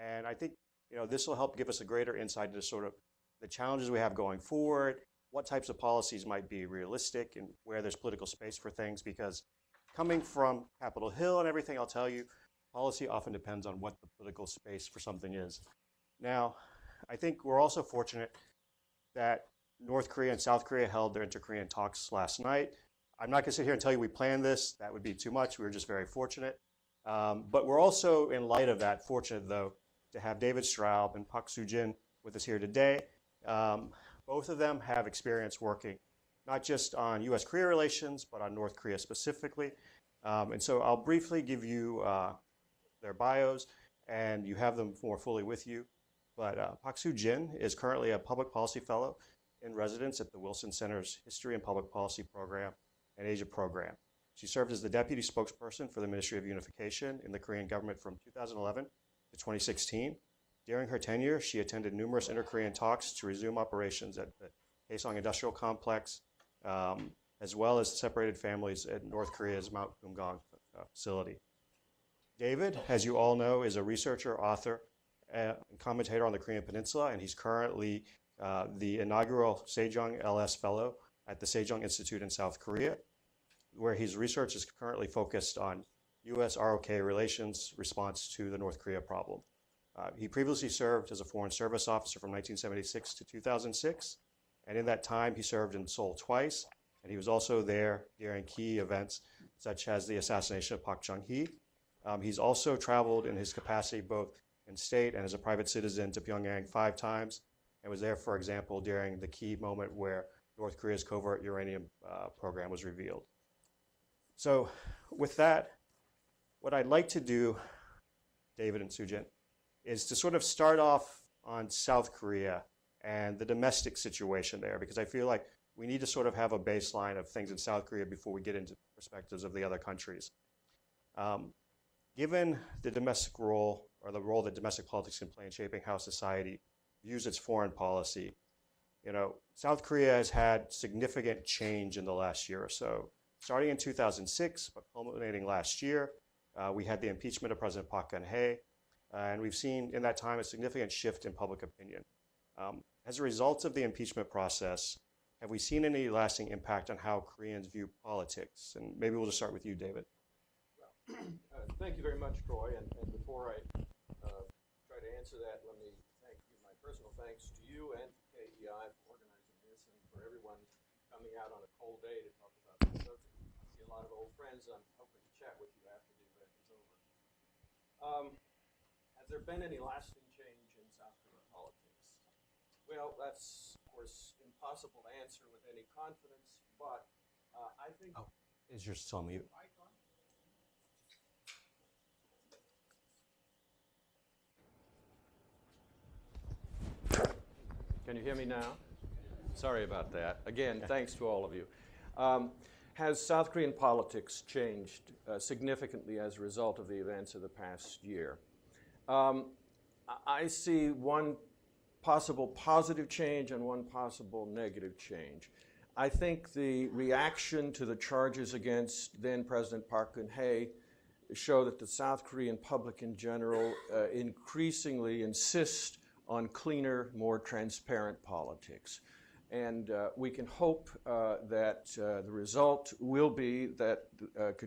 And I think this will help give us a greater insight into sort of the challenges we have going forward, what types of policies might be realistic, and where there's political space for things. Because coming from Capitol Hill and everything, I'll tell you, policy often depends on what the political space for something is. Now, I think we're also fortunate that North Korea and South Korea held their inter-Korean talks last night. I'm not going to sit here and tell you we planned this. That would be too much. We were just very fortunate. But we're also, in light of that, fortunate, though, to have David Straub and Park Soo-jin with us here today. Both of them have experience working not just on U.S. Korea relations, but on North Korea specifically. And so I'll briefly give you their bios, and you have them more fully with you. But Park Soo-jin is currently a public policy fellow in residence at the Wilson Center's History and Public Policy Program and Asia Program. She served as the deputy spokesperson for the Ministry of Unification in the Korean government from 2011 to 2016. During her tenure, she attended numerous inter-Korean talks to resume operations at the Kaesong Industrial Complex, as well as separated families at North Korea's Mount Kumgang facility. David, as you all know, is a researcher, author, and commentator on the Korean Peninsula, and he's currently the inaugural Sejong LS Fellow at the Sejong Institute in South Korea, where his research is currently focused on U.S. ROK relations response to the North Korea problem. He previously served as a Foreign Service Officer from 1976 to 2006, and in that time he served in Seoul twice, and he was also there during key events such as the assassination of Park Geun-hye. He's also traveled in his capacity both in state and as a private citizen to Pyongyang 5 times, and was there, for example, during the key moment where North Korea's covert uranium program was revealed. So with that, what I'd like to do, David and Soo-jin, is to sort of start off on South Korea and the domestic situation there, because I feel like we need to sort of have a baseline of things in South Korea before we get into perspectives of the other countries. Given the domestic role, or the role that domestic politics can play in shaping how society views its foreign policy, South Korea has had significant change in the last year or so. Starting in 2006, but culminating last year, we had the impeachment of President Park Geun-hye, and we've seen in that time a significant shift in public opinion. As a result of the impeachment process, have we seen any lasting impact on how Koreans view politics? And maybe we'll just start with you, David. Well, thank you very much, Troy. And before I try to answer that, let me give my personal thanks to you and to KEI for organizing this, and for everyone coming out on a cold day to talk about this subject. I see a lot of old friends. I'm hoping to chat with you after the event is over. Has there been any lasting change in South Korean politics? Well, that's, of course, impossible to answer with any confidence, but I think... Oh, is yours still on mute? Can you hear me now? Sorry about that. Again, thanks to all of you. Has South Korean politics changed significantly as a result of the events of the past year? I see one possible positive change and one possible negative change. I think the reaction to the charges against then President Park Geun-hye show that the South Korean public in general increasingly insist on cleaner, more transparent politics. And we can hope that the result will be that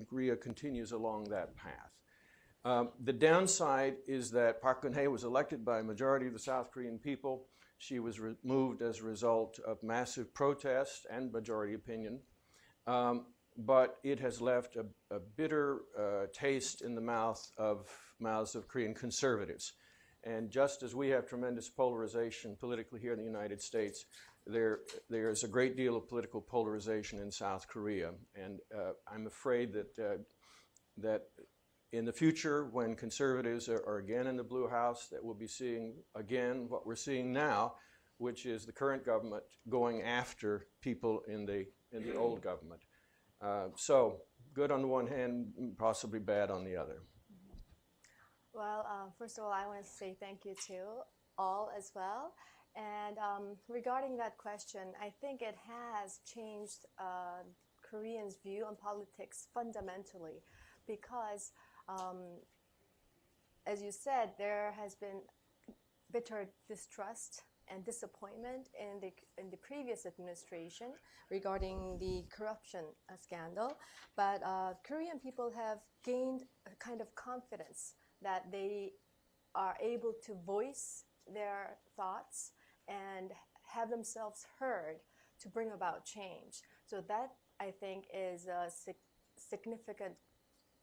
Korea continues along that path. The downside is that Park Geun-hye was elected by a majority of the South Korean people. She was removed as a result of massive protest and majority opinion. But it has left a bitter taste in the mouths of Korean conservatives. And just as we have tremendous polarization politically here in the United States, there is a great deal of political polarization in South Korea. And I'm afraid that in the future, when conservatives are again in the Blue House, that we'll be seeing again what we're seeing now, which is the current government going after people in the old government. So good on the one hand, possibly bad on the other. Well, first of all, I want to say thank you to all as well. And regarding that question, I think it has changed Koreans' view on politics fundamentally, because as you said, there has been bitter distrust and disappointment in the previous administration regarding the corruption scandal. But Korean people have gained a kind of confidence that they are able to voice their thoughts and have themselves heard to bring about change. So that, I think, is a significant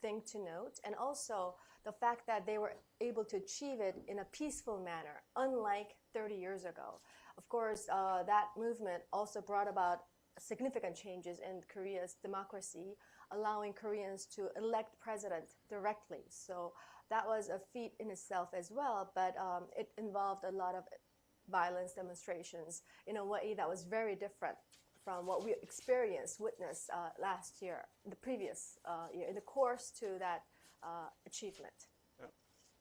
thing to note. And also the fact that they were able to achieve it in a peaceful manner, unlike 30 years ago. Of course, that movement also brought about significant changes in Korea's democracy, allowing Koreans to elect president directly. So that was a feat in itself as well, but it involved a lot of violence demonstrations in a way that was very different from what we witnessed last year, the previous year, in the course to that achievement.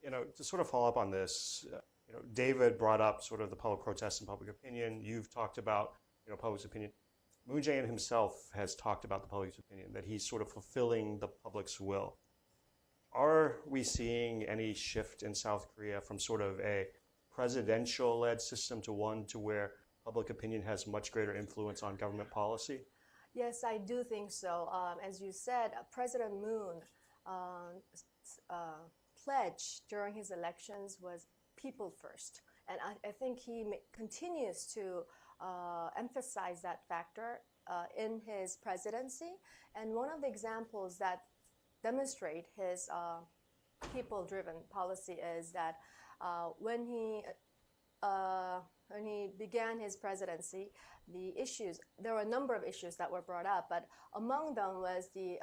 To sort of follow up on this, David brought up sort of the public protests and public opinion. You've talked about, public opinion. Moon Jae-in himself has talked about the public's opinion, that he's sort of fulfilling the public's will. Are we seeing any shift in South Korea from sort of a presidential-led system to one to where public opinion has much greater influence on government policy? Yes, I do think so. As you said, President Moon pledge during his elections was people first. And I think he continues to emphasize that factor in his presidency. And one of the examples that demonstrate his people-driven policy is that when he began his presidency, there were a number of issues that were brought up, but among them was the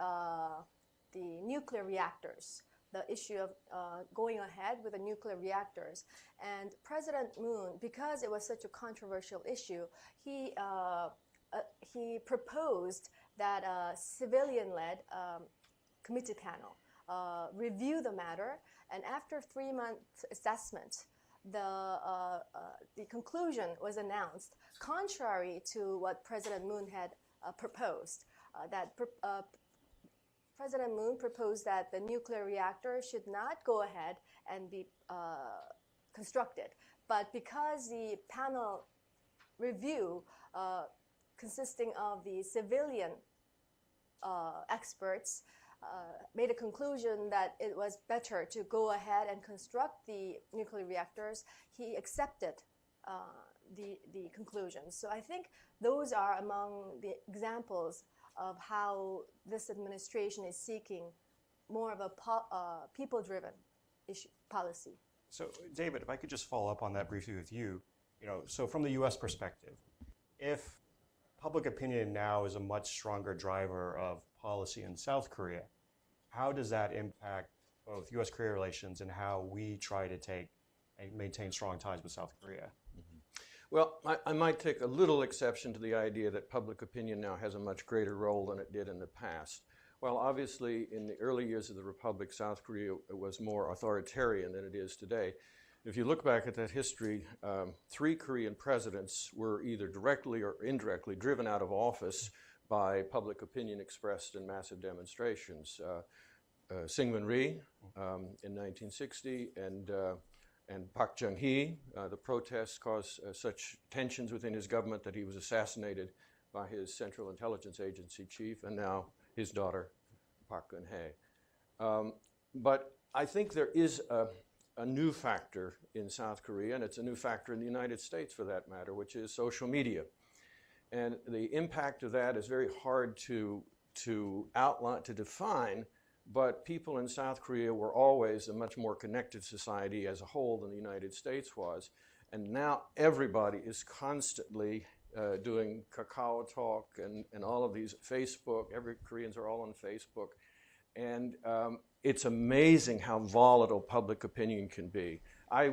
nuclear reactors, the issue of going ahead with the nuclear reactors. And President Moon, because it was such a controversial issue, he proposed that a civilian-led committee panel review the matter, and after 3-month assessment, the conclusion was announced, contrary to what President Moon had proposed. President Moon proposed that the nuclear reactor should not go ahead and be constructed. But because the panel review consisting of the civilian experts made a conclusion that it was better to go ahead and construct the nuclear reactors, he accepted the conclusions. So I think those are among the examples of how this administration is seeking more of a people-driven policy. So, David, if I could just follow up on that briefly with you. So from the U.S. perspective, if public opinion now is a much stronger driver of policy in South Korea, how does that impact both U.S.-Korea relations and how we try to take and maintain strong ties with South Korea? Well, I might take a little exception to the idea that public opinion now has a much greater role than it did in the past. Well, obviously, in the early years of the Republic, South Korea was more authoritarian than it is today. If you look back at that history, 3 Korean presidents were either directly or indirectly driven out of office by public opinion expressed in massive demonstrations. Syngman Rhee in 1960 and Park Geun-hye. The protests caused such tensions within his government that he was assassinated by his Central Intelligence Agency chief, and now his daughter, Park Geun-hye. But I think there is a new factor in South Korea, and it's a new factor in the United States for that matter, which is social media. And the impact of that is very hard to outline, to define, but people in South Korea were always a much more connected society as a whole than the United States was. And now everybody is constantly doing Kakao Talk and all of these, Facebook. Koreans are all on Facebook. And it's amazing how volatile public opinion can be. I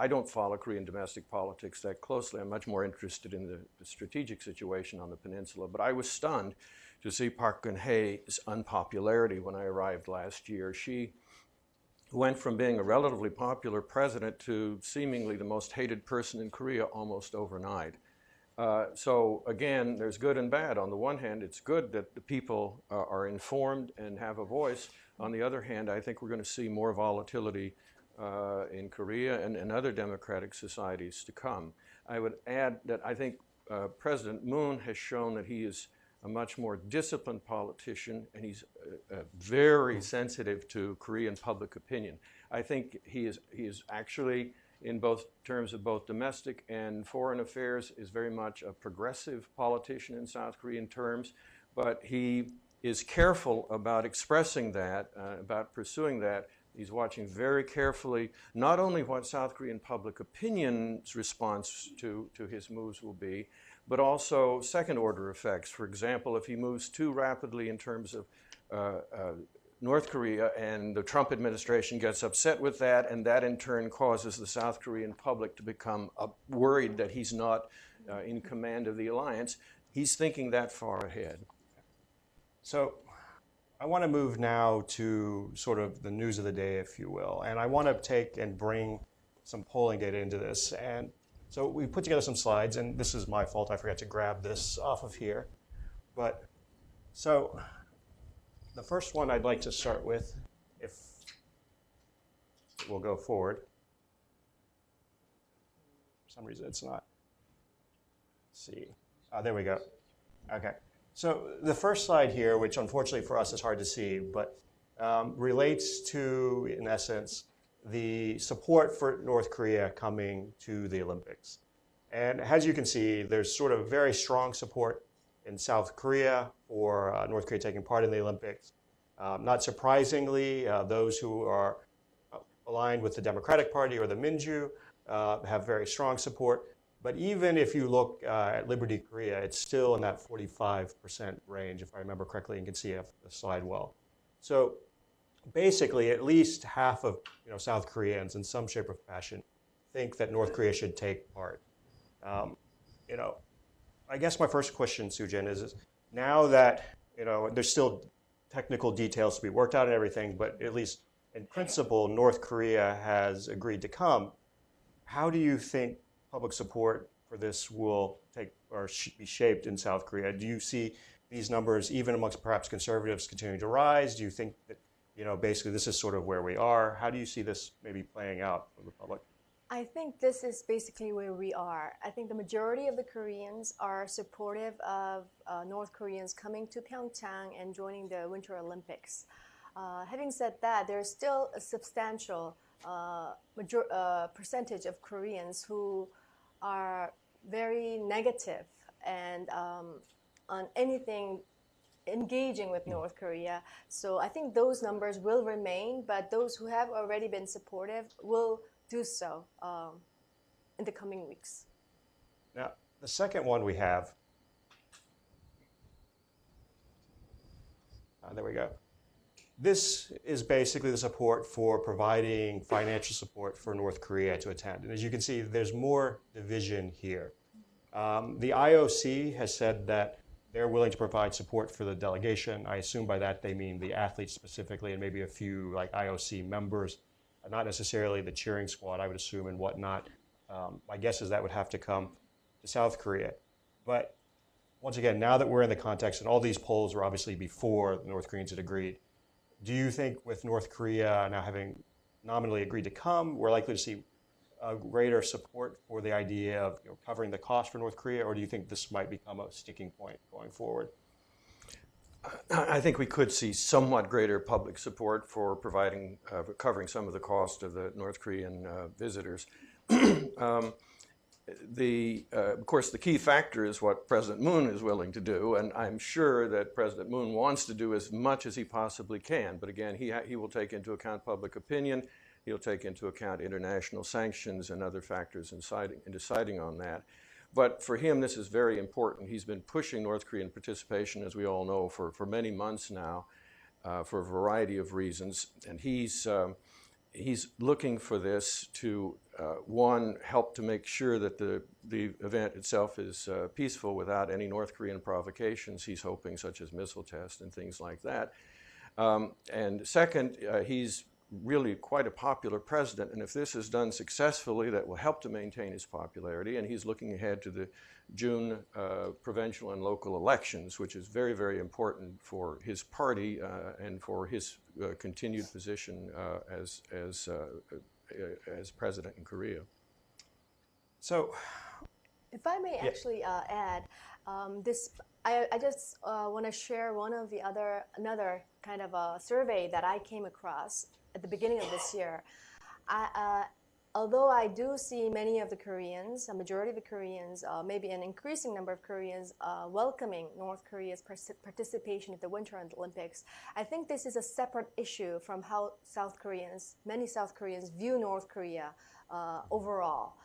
don't follow Korean domestic politics that closely. I'm much more interested in the strategic situation on the peninsula. But I was stunned to see Park Geun-hye's unpopularity when I arrived last year. She went from being a relatively popular president to seemingly the most hated person in Korea almost overnight. So again, there's good and bad. On the one hand, it's good that the people are informed and have a voice. On the other hand, I think we're going to see more volatility in Korea and other democratic societies to come. I would add that I think President Moon has shown that he is a much more disciplined politician, and he's very sensitive to Korean public opinion. I think he is actually, in both terms of both domestic and foreign affairs, is very much a progressive politician in South Korean terms, but he is careful about expressing that, about pursuing that. He's watching very carefully not only what South Korean public opinion's response to his moves will be, but also second-order effects. For example, if he moves too rapidly in terms of North Korea and the Trump administration gets upset with that, and that in turn causes the South Korean public to become worried that he's not in command of the alliance, he's thinking that far ahead. So I want to move now to sort of the news of the day, if you will. And I want to take and bring some polling data into this. And so we put together some slides, and this is my fault. I forgot to grab this off of here. But so the first one I'd like to start with, if we'll go forward. For some reason it's not. Let's see. There we go. Okay. So the first slide here, which unfortunately for us is hard to see, but relates to, in essence, the support for North Korea coming to the Olympics. And as you can see, there's sort of very strong support in South Korea for North Korea taking part in the Olympics. Not surprisingly, those who are aligned with the Democratic Party or the Minju have very strong support. But even if you look at Liberty Korea, it's still in that 45% range, if I remember correctly, and can see the slide well. So basically, at least half of South Koreans, in some shape or fashion, think that North Korea should take part. I guess my first question, Soo-Jin, is now that there's still technical details to be worked out and everything, but at least in principle, North Korea has agreed to come. How do you think public support for this will take or be shaped in South Korea? Do you see these numbers, even amongst perhaps conservatives, continuing to rise? Do you think that basically this is sort of where we are? How do you see this maybe playing out for the public? I think this is basically where we are. I think the majority of the Koreans are supportive of North Koreans coming to Pyeongchang and joining the Winter Olympics. Having said that, there's still a substantial percentage of Koreans who are very negative and on anything engaging with North Korea. So I think those numbers will remain, but those who have already been supportive will do so in the coming weeks. Now, the second one we have, there we go. This is basically the support for providing financial support for North Korea to attend. And as you can see, there's more division here. The IOC has said that they're willing to provide support for the delegation. I assume by that they mean the athletes specifically and maybe a few like IOC members, not necessarily the cheering squad, I would assume, and whatnot. My guess is that would have to come to South Korea. But once again, now that we're in the context, and all these polls were obviously before the North Koreans had agreed, do you think with North Korea now having nominally agreed to come, we're likely to see a greater support for the idea of covering the cost for North Korea, or do you think this might become a sticking point going forward? I think we could see somewhat greater public support for covering some of the cost of the North Korean visitors. Of course, the key factor is what President Moon is willing to do, and I'm sure that President Moon wants to do as much as he possibly can. But again, he will take into account public opinion, he'll take into account international sanctions and other factors in deciding on that. But for him, this is very important. He's been pushing North Korean participation, as we all know, for many months now, for a variety of reasons, and he's looking for this to, one, help to make sure that the event itself is peaceful without any North Korean provocations, he's hoping, such as missile tests and things like that. And second, he's really quite a popular president, and if this is done successfully, that will help to maintain his popularity, and he's looking ahead to the June provincial and local elections, which is very, very important for his party and for his continued position as as president in Korea. So, If I may actually add, I just want to share another kind of a survey that I came across at the beginning of this year. Although I do see many of the Koreans, a majority of the Koreans, maybe an increasing number of Koreans welcoming North Korea's participation at the Winter Olympics, I think this is a separate issue from how many South Koreans view North Korea overall.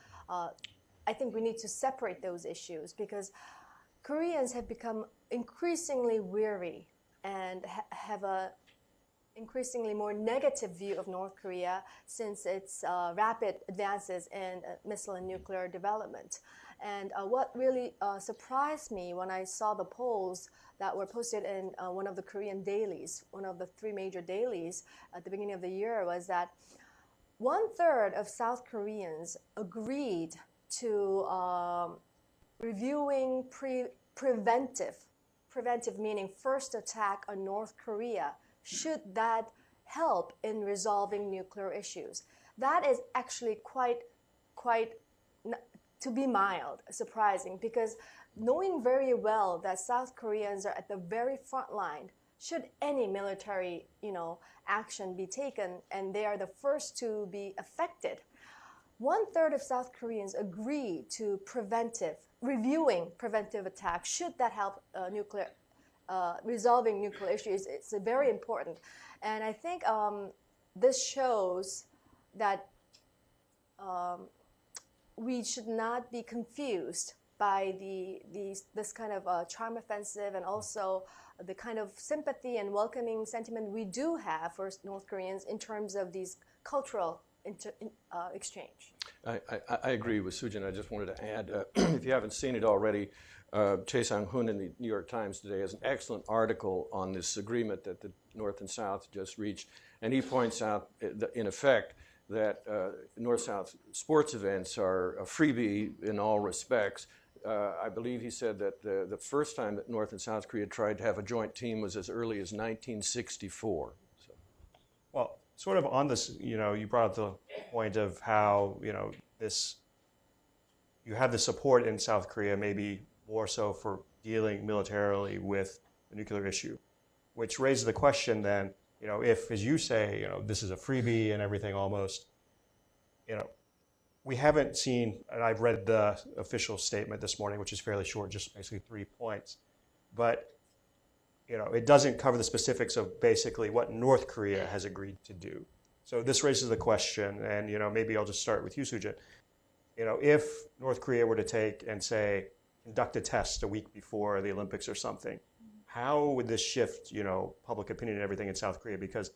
I think we need to separate those issues because Koreans have become increasingly weary and have a increasingly more negative view of North Korea since its rapid advances in missile and nuclear development. And what really surprised me when I saw the polls that were posted in one of the Korean dailies, one of the 3 major dailies at the beginning of the year, was that 1/3 of South Koreans agreed to reviewing preventive meaning first attack on North Korea, should that help in resolving nuclear issues. That is actually quite, to be mild, surprising, because knowing very well that South Koreans are at the very front line, should any military, action be taken, and they are the first to be affected. 1/3 of South Koreans agree to reviewing preventive attacks, should that help resolving nuclear issues. It's very important. And I think this shows that we should not be confused by this kind of charm offensive and also the kind of sympathy and welcoming sentiment we do have for North Koreans in terms of these cultural exchange. I agree with Sujin. I just wanted to add, if you haven't seen it already, Chae Sang-hoon in the New York Times today has an excellent article on this agreement that the North and South just reached. And he points out, in effect, that North-South sports events are a freebie in all respects. I believe he said that the first time that North and South Korea tried to have a joint team was as early as 1964. So. Well, sort of on this, you brought up the point of how, you have the support in South Korea, maybe more so for dealing militarily with the nuclear issue, which raises the question then, if, as you say, this is a freebie and everything almost, we haven't seen, and I've read the official statement this morning, which is fairly short, just basically 3 points, but it doesn't cover the specifics of basically what North Korea has agreed to do. So this raises the question, and maybe I'll just start with you, Sujin. If North Korea were to take and say, conduct a test a week before the Olympics or something, how would this shift, public opinion and everything in South Korea? Because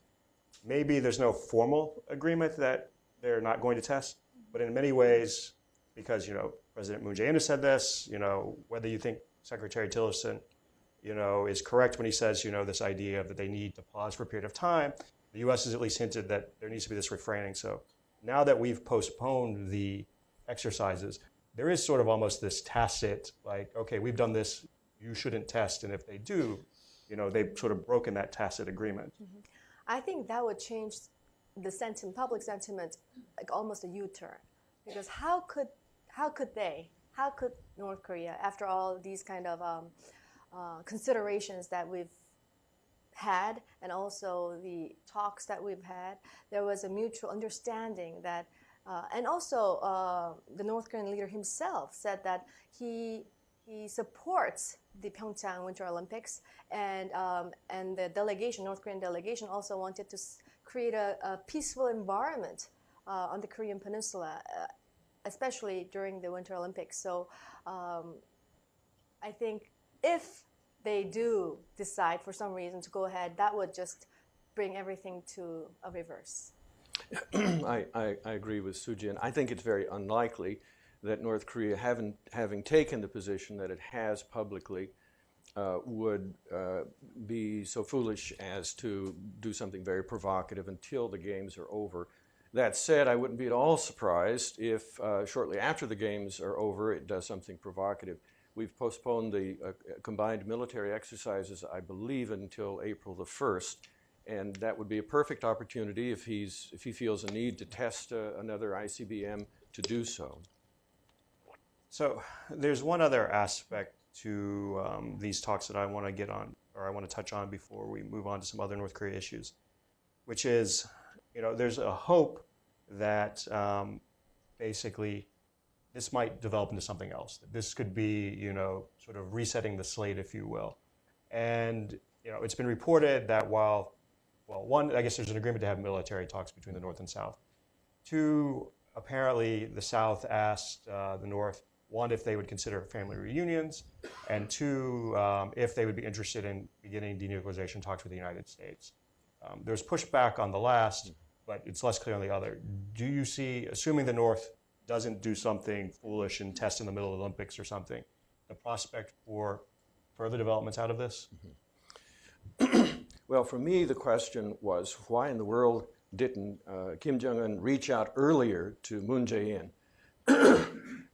maybe there's no formal agreement that they're not going to test, but in many ways, because, President Moon Jae-in has said this, whether you think Secretary Tillerson, is correct when he says, this idea that they need to pause for a period of time, the U.S. has at least hinted that there needs to be this refraining. So now that we've postponed the exercises, there is sort of almost this tacit, like, okay, we've done this, you shouldn't test. And if they do, they've sort of broken that tacit agreement. Mm-hmm. I think that would change the public sentiment, like almost a U-turn. Because how could North Korea, after all these kind of considerations that we've had and also the talks that we've had, there was a mutual understanding that and also the North Korean leader himself said that he supports the Pyeongchang Winter Olympics, and the North Korean delegation also wanted to create a peaceful environment on the Korean Peninsula, especially during the Winter Olympics. So I think if they do decide for some reason to go ahead, that would just bring everything to a reverse. I agree with Sujin. I think it's very unlikely that North Korea, having taken the position that it has publicly, would be so foolish as to do something very provocative until the games are over. That said, I wouldn't be at all surprised if shortly after the games are over, it does something provocative. We've postponed the combined military exercises, I believe, until April the 1st. And that would be a perfect opportunity if he feels a need to test another ICBM to do so. So there's one other aspect to these talks that I want to get on, or I want to touch on before we move on to some other North Korea issues, which is, there's a hope that basically this might develop into something else. This could be, sort of resetting the slate, if you will. And, it's been reported that one, I guess there's an agreement to have military talks between the North and South. Two, apparently the South asked the North, one, if they would consider family reunions, and two, if they would be interested in beginning denuclearization talks with the United States. There's pushback on the last, but it's less clear on the other. Do you see, assuming the North doesn't do something foolish and test in the middle of the Olympics or something, the prospect for further developments out of this? Well, for me, the question was, why in the world didn't Kim Jong-un reach out earlier to Moon Jae-in?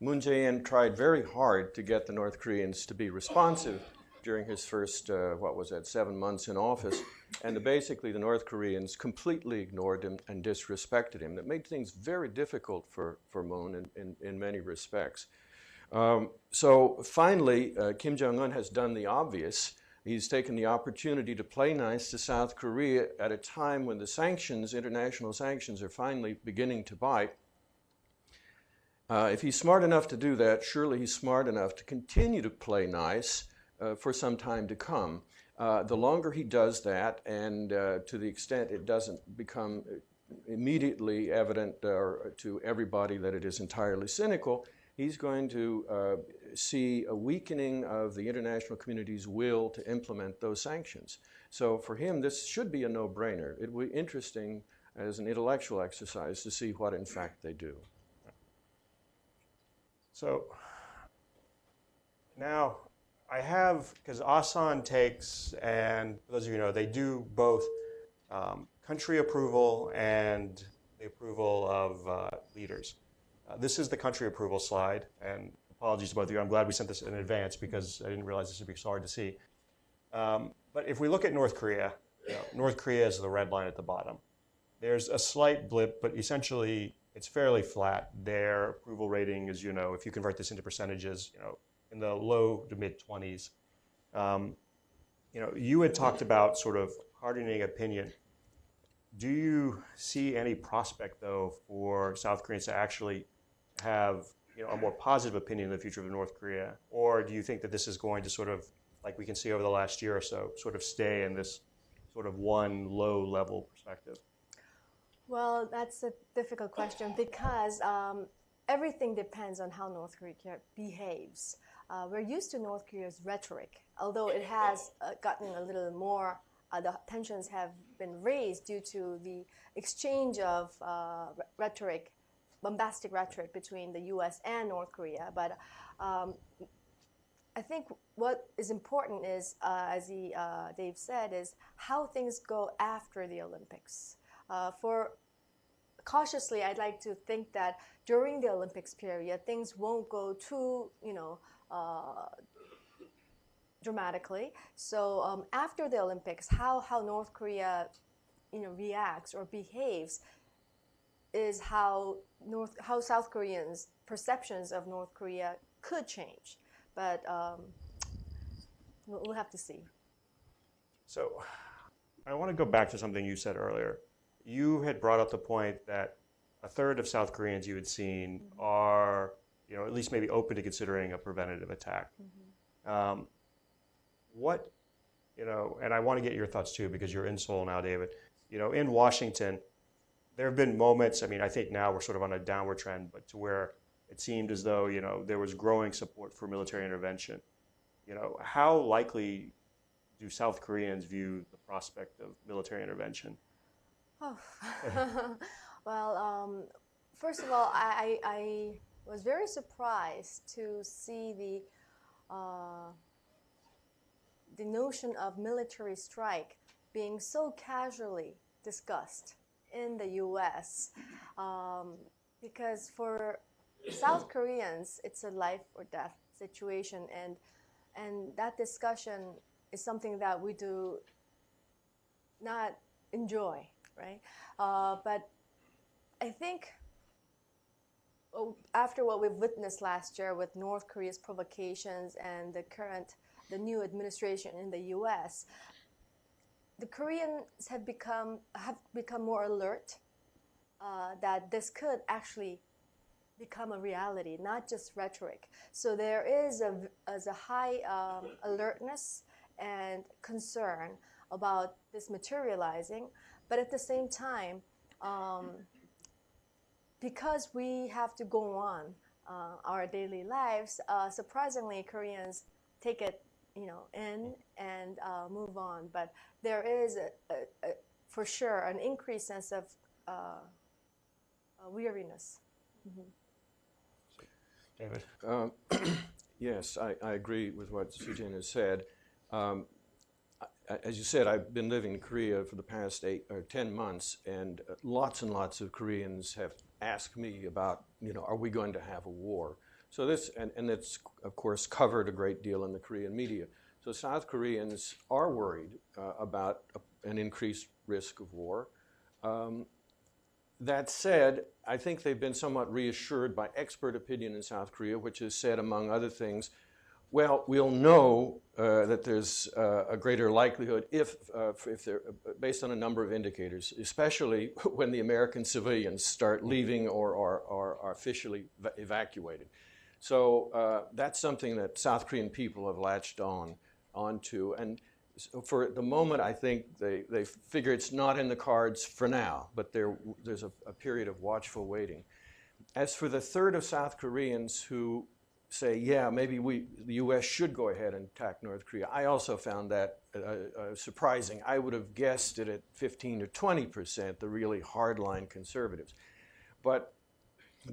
Moon Jae-in tried very hard to get the North Koreans to be responsive during his first, 7 months in office. And basically, the North Koreans completely ignored him and disrespected him. That made things very difficult for Moon in many respects. So finally, Kim Jong-un has done the obvious. He's taken the opportunity to play nice to South Korea at a time when the sanctions, international sanctions, are finally beginning to bite. If he's smart enough to do that, surely he's smart enough to continue to play nice for some time to come. The longer he does that, and to the extent it doesn't become immediately evident to everybody that it is entirely cynical, he's going to see a weakening of the international community's will to implement those sanctions. So for him, this should be a no-brainer. It will be interesting as an intellectual exercise to see what, in fact, they do. So now I have, because Asan takes, and for those of you who know, they do both country approval and the approval of leaders. This is the country approval slide, and apologies to both of you. I'm glad we sent this in advance because I didn't realize this would be so hard to see. But if we look at North Korea, North Korea is the red line at the bottom. There's a slight blip, but essentially it's fairly flat. Their approval rating is, if you convert this into percentages, in the low to mid 20s. You had talked about sort of hardening opinion. Do you see any prospect, though, for South Koreans to actually have a more positive opinion of the future of North Korea? Or do you think that this is going to sort of, like we can see over the last year or so, sort of stay in this sort of one low-level perspective? Well, that's a difficult question because everything depends on how North Korea behaves. We're used to North Korea's rhetoric, although it has gotten a little more, the tensions have been raised due to the exchange of rhetoric, bombastic rhetoric between the U.S. and North Korea. But I think what is important is, as Dave said, is how things go after the Olympics. Cautiously, I'd like to think that during the Olympics period, things won't go too, dramatically. So after the Olympics, how North Korea, reacts or behaves is how South Koreans' perceptions of North Korea could change. But we'll have to see. So I want to go back to something you said earlier. You had brought up the point that a third of South Koreans you had seen are, at least maybe open to considering a preventative attack. And I want to get your thoughts too, because you're in Seoul now, David. In Washington, there have been moments, I think now we're sort of on a downward trend, but to where it seemed as though, there was growing support for military intervention. How likely do South Koreans view the prospect of military intervention? Oh. Well, first of all, I was very surprised to see the notion of military strike being so casually discussed in the U.S. Because for South Koreans, it's a life or death situation, and that discussion is something that we do not enjoy, right? But I think after what we've witnessed last year with North Korea's provocations and the new administration in the U.S., the Koreans have become more alert that this could actually become a reality, not just rhetoric. So there is a high alertness and concern about this materializing, but at the same time, because we have to go on our daily lives, surprisingly, Koreans take it, in and move on. But there is, for sure, an increased sense of weariness. Mm-hmm. David? Yes, I agree with what Sujin has said. As you said, I've been living in Korea for the past 8 or 10 months, and lots of Koreans have asked me about, are we going to have a war? So this, and it's, of course, covered a great deal in the Korean media. So South Koreans are worried about an increased risk of war. That said, I think they've been somewhat reassured by expert opinion in South Korea, which has said, among other things, well, we'll know that there's a greater likelihood if they're based on a number of indicators, especially when the American civilians start leaving or are officially evacuated. So that's something that South Korean people have latched onto. And so for the moment, I think they figure it's not in the cards for now, but there's a period of watchful waiting. As for the third of South Koreans who say, yeah, maybe the U.S. should go ahead and attack North Korea, I also found that surprising. I would have guessed it at 15 to 20%, the really hardline conservatives. But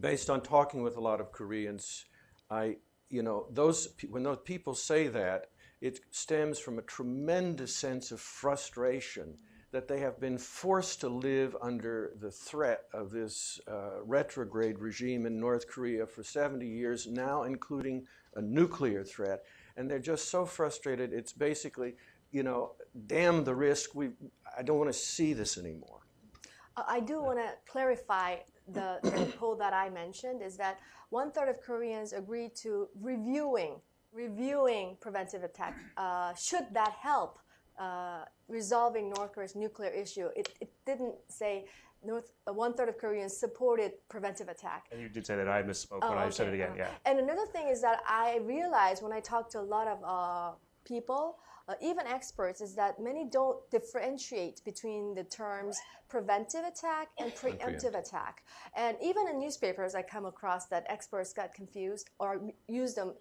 based on talking with a lot of Koreans, when those people say that, it stems from a tremendous sense of frustration that they have been forced to live under the threat of this retrograde regime in North Korea for 70 years, now including a nuclear threat. And they're just so frustrated, it's basically, damn the risk, I don't want to see this anymore. I do want to clarify the poll that I mentioned is that 1/3 of Koreans agreed to reviewing preventive attack. Should that help resolving North Korea's nuclear issue? It didn't say 1/3 of Koreans supported preventive attack. And you did say that. I misspoke when I said it again. Yeah. And another thing is that I realized when I talked to a lot of people, even experts, is that many don't differentiate between the terms preventive attack and preemptive attack. And even in newspapers, I come across that experts got confused or use them,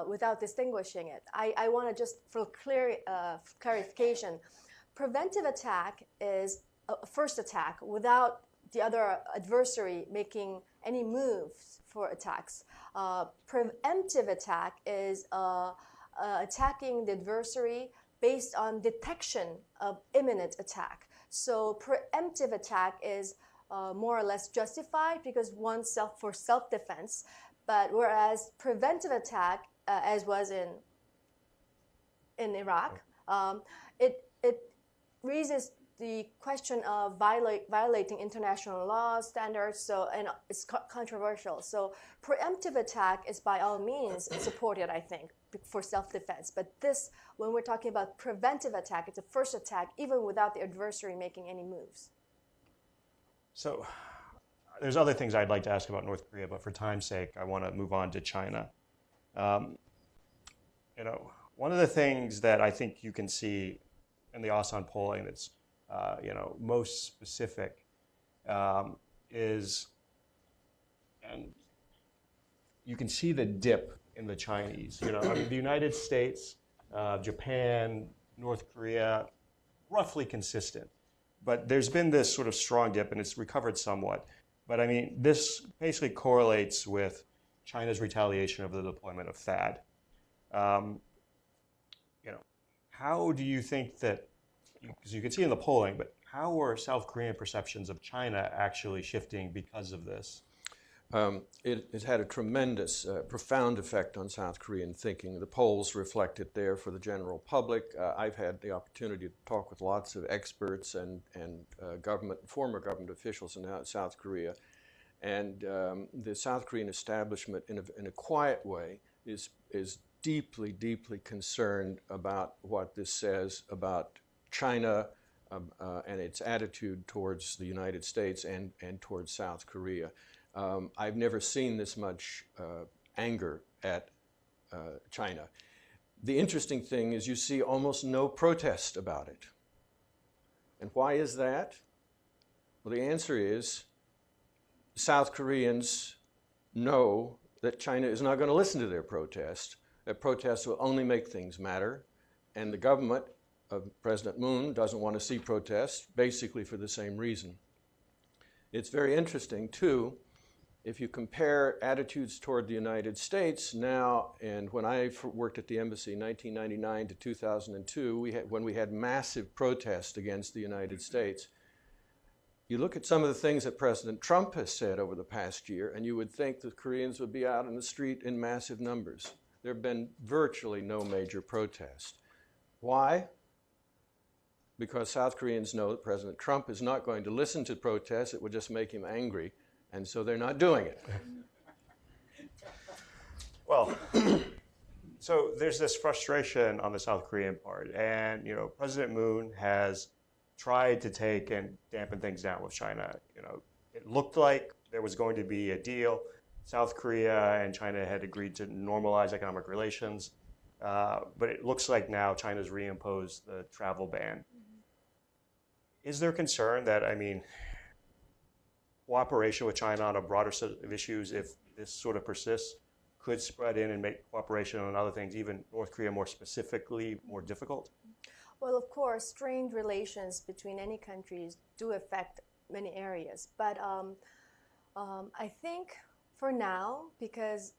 without distinguishing it. I want to just, for clarification, preventive attack is a first attack without the other adversary making any moves for attacks. Preemptive attack is attacking the adversary based on detection of imminent attack. So preemptive attack is more or less justified because for self-defense, but whereas preventive attack, as was in Iraq, it raises the question of violating international law standards, and it's controversial. So preemptive attack is by all means supported, I think, for self-defense. But this, when we're talking about preventive attack, it's a first attack, even without the adversary making any moves. So there's other things I'd like to ask about North Korea, but for time's sake, I want to move on to China. One of the things that I think you can see in the Asan polling that's most specific is, and you can see the dip in the Chinese. The United States, Japan, North Korea, roughly consistent. But there's been this sort of strong dip, and it's recovered somewhat. But this basically correlates with China's retaliation of the deployment of THAAD. How do you think that, because you can see in the polling, but how are South Korean perceptions of China actually shifting because of this? It has had a tremendous, profound effect on South Korean thinking. The polls reflect it there for the general public. I've had the opportunity to talk with lots of experts and former government officials in South Korea. And the South Korean establishment, in a quiet way, is deeply, deeply concerned about what this says about China and its attitude towards the United States and towards South Korea. I've never seen this much anger at China. The interesting thing is you see almost no protest about it. And why is that? Well, the answer is South Koreans know that China is not going to listen to their protest, that protests will only make things matter, and the government of President Moon doesn't want to see protests, basically for the same reason. It's very interesting, too, if you compare attitudes toward the United States now, and when I worked at the embassy in 1999 to 2002, when we had massive protests against the United States, you look at some of the things that President Trump has said over the past year, and you would think that Koreans would be out in the street in massive numbers. There have been virtually no major protests. Why? Because South Koreans know that President Trump is not going to listen to protests. It would just make him angry, and so they're not doing it. Well, so there's this frustration on the South Korean part, and President Moon has tried to take and dampen things down with China. It looked like there was going to be a deal. South Korea and China had agreed to normalize economic relations, but it looks like now China's reimposed the travel ban. Is there concern that, cooperation with China on a broader set of issues, if this sort of persists, could spread in and make cooperation on other things, even North Korea more specifically, more difficult? Well, of course, strained relations between any countries do affect many areas. But I think for now, because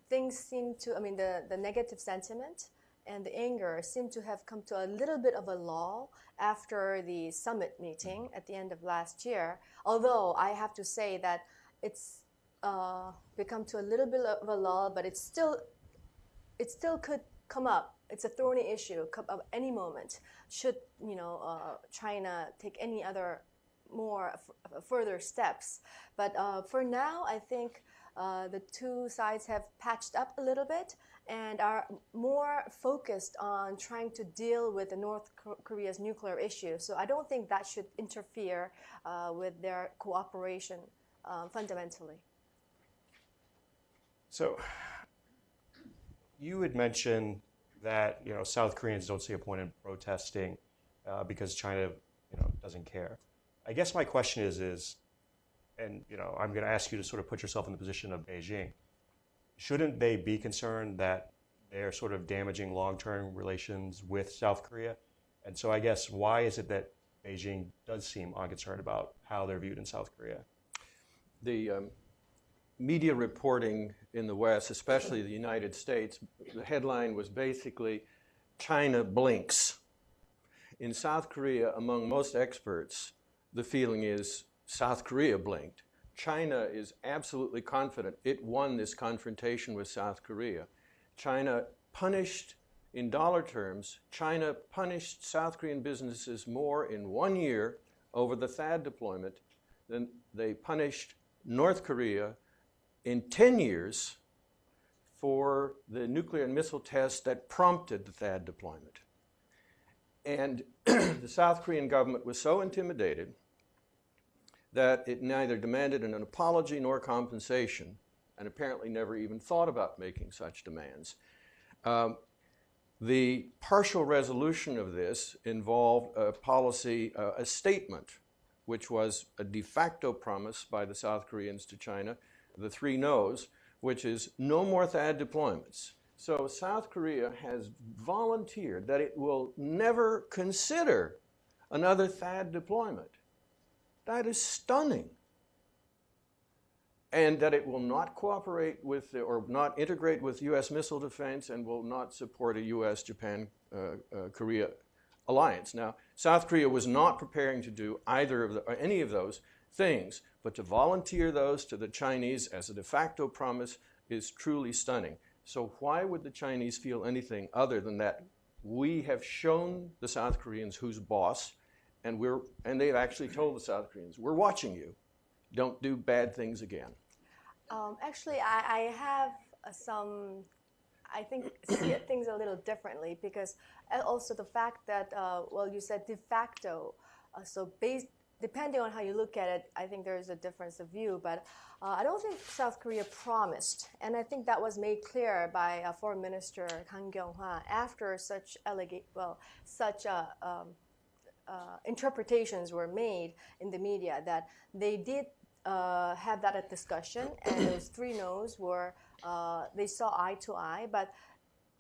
things seem to, the negative sentiment and the anger seem to have come to a little bit of a lull after the summit meeting at the end of last year. Although I have to say that it's become to a little bit of a lull, but it still could come up. It's a thorny issue come up any moment. Should China take any other more further steps? But for now, I think the two sides have patched up a little bit and are more focused on trying to deal with the North Korea's nuclear issue. So I don't think that should interfere with their cooperation fundamentally. So you had mentioned that South Koreans don't see a point in protesting because China doesn't care. I guess my question is, and I'm going to ask you to sort of put yourself in the position of Beijing. Shouldn't they be concerned that they're sort of damaging long-term relations with South Korea? And so I guess why is it that Beijing does seem unconcerned about how they're viewed in South Korea? The media reporting in the West, especially the United States, the headline was basically, China blinks. In South Korea, among most experts, the feeling is South Korea blinked. China is absolutely confident it won this confrontation with South Korea. China punished, in dollar terms, China punished South Korean businesses more in 1 year over the THAAD deployment than they punished North Korea in 10 years for the nuclear and missile tests that prompted the THAAD deployment. And the South Korean government was so intimidated that it neither demanded an apology nor compensation, and apparently never even thought about making such demands. The partial resolution of this involved a policy, a statement, which was a de facto promise by the South Koreans to China, the 3 no's, which is no more THAAD deployments. So South Korea has volunteered that it will never consider another THAAD deployment. That is stunning. And that it will not cooperate with or not integrate with U.S. missile defense and will not support a U.S.-Japan-Korea alliance. Now, South Korea was not preparing to do either of any of those things. But to volunteer those to the Chinese as a de facto promise is truly stunning. So why would the Chinese feel anything other than that we have shown the South Koreans who's boss, and they've actually told the South Koreans, we're watching you. Don't do bad things again. Actually, I have some, I think, see things a little differently, because also the fact that, well, you said de facto, so depending on how you look at it, I think there is a difference of view, but I don't think South Korea promised, and I think that was made clear by Foreign Minister Kang Geun-hye after such interpretations were made in the media, that they did have that discussion, and those three no's were, they saw eye to eye, but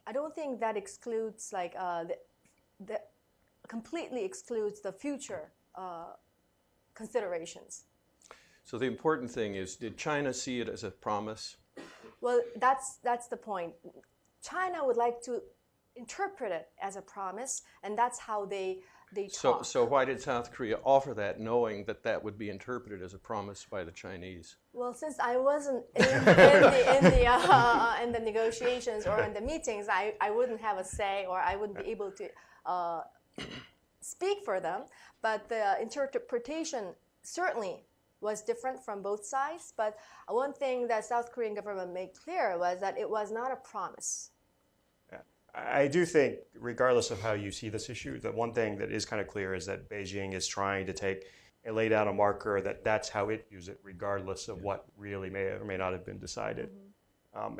I don't think that excludes, like, completely excludes the future considerations. So the important thing is, did China see it as a promise? Well, that's the point. China would like to interpret it as a promise, and that's how they talk. So why did South Korea offer that, knowing that that would be interpreted as a promise by the Chinese? Well, since I wasn't in the negotiations or in the meetings, I wouldn't have a say, or I wouldn't be able to speak for them. But the interpretation certainly was different from both sides. But one thing that South Korean government made clear was that it was not a promise. I do think, regardless of how you see this issue, that one thing that is kind of clear is that Beijing is trying to take and lay down a marker that that's how it views it, regardless of what really may or may not have been decided.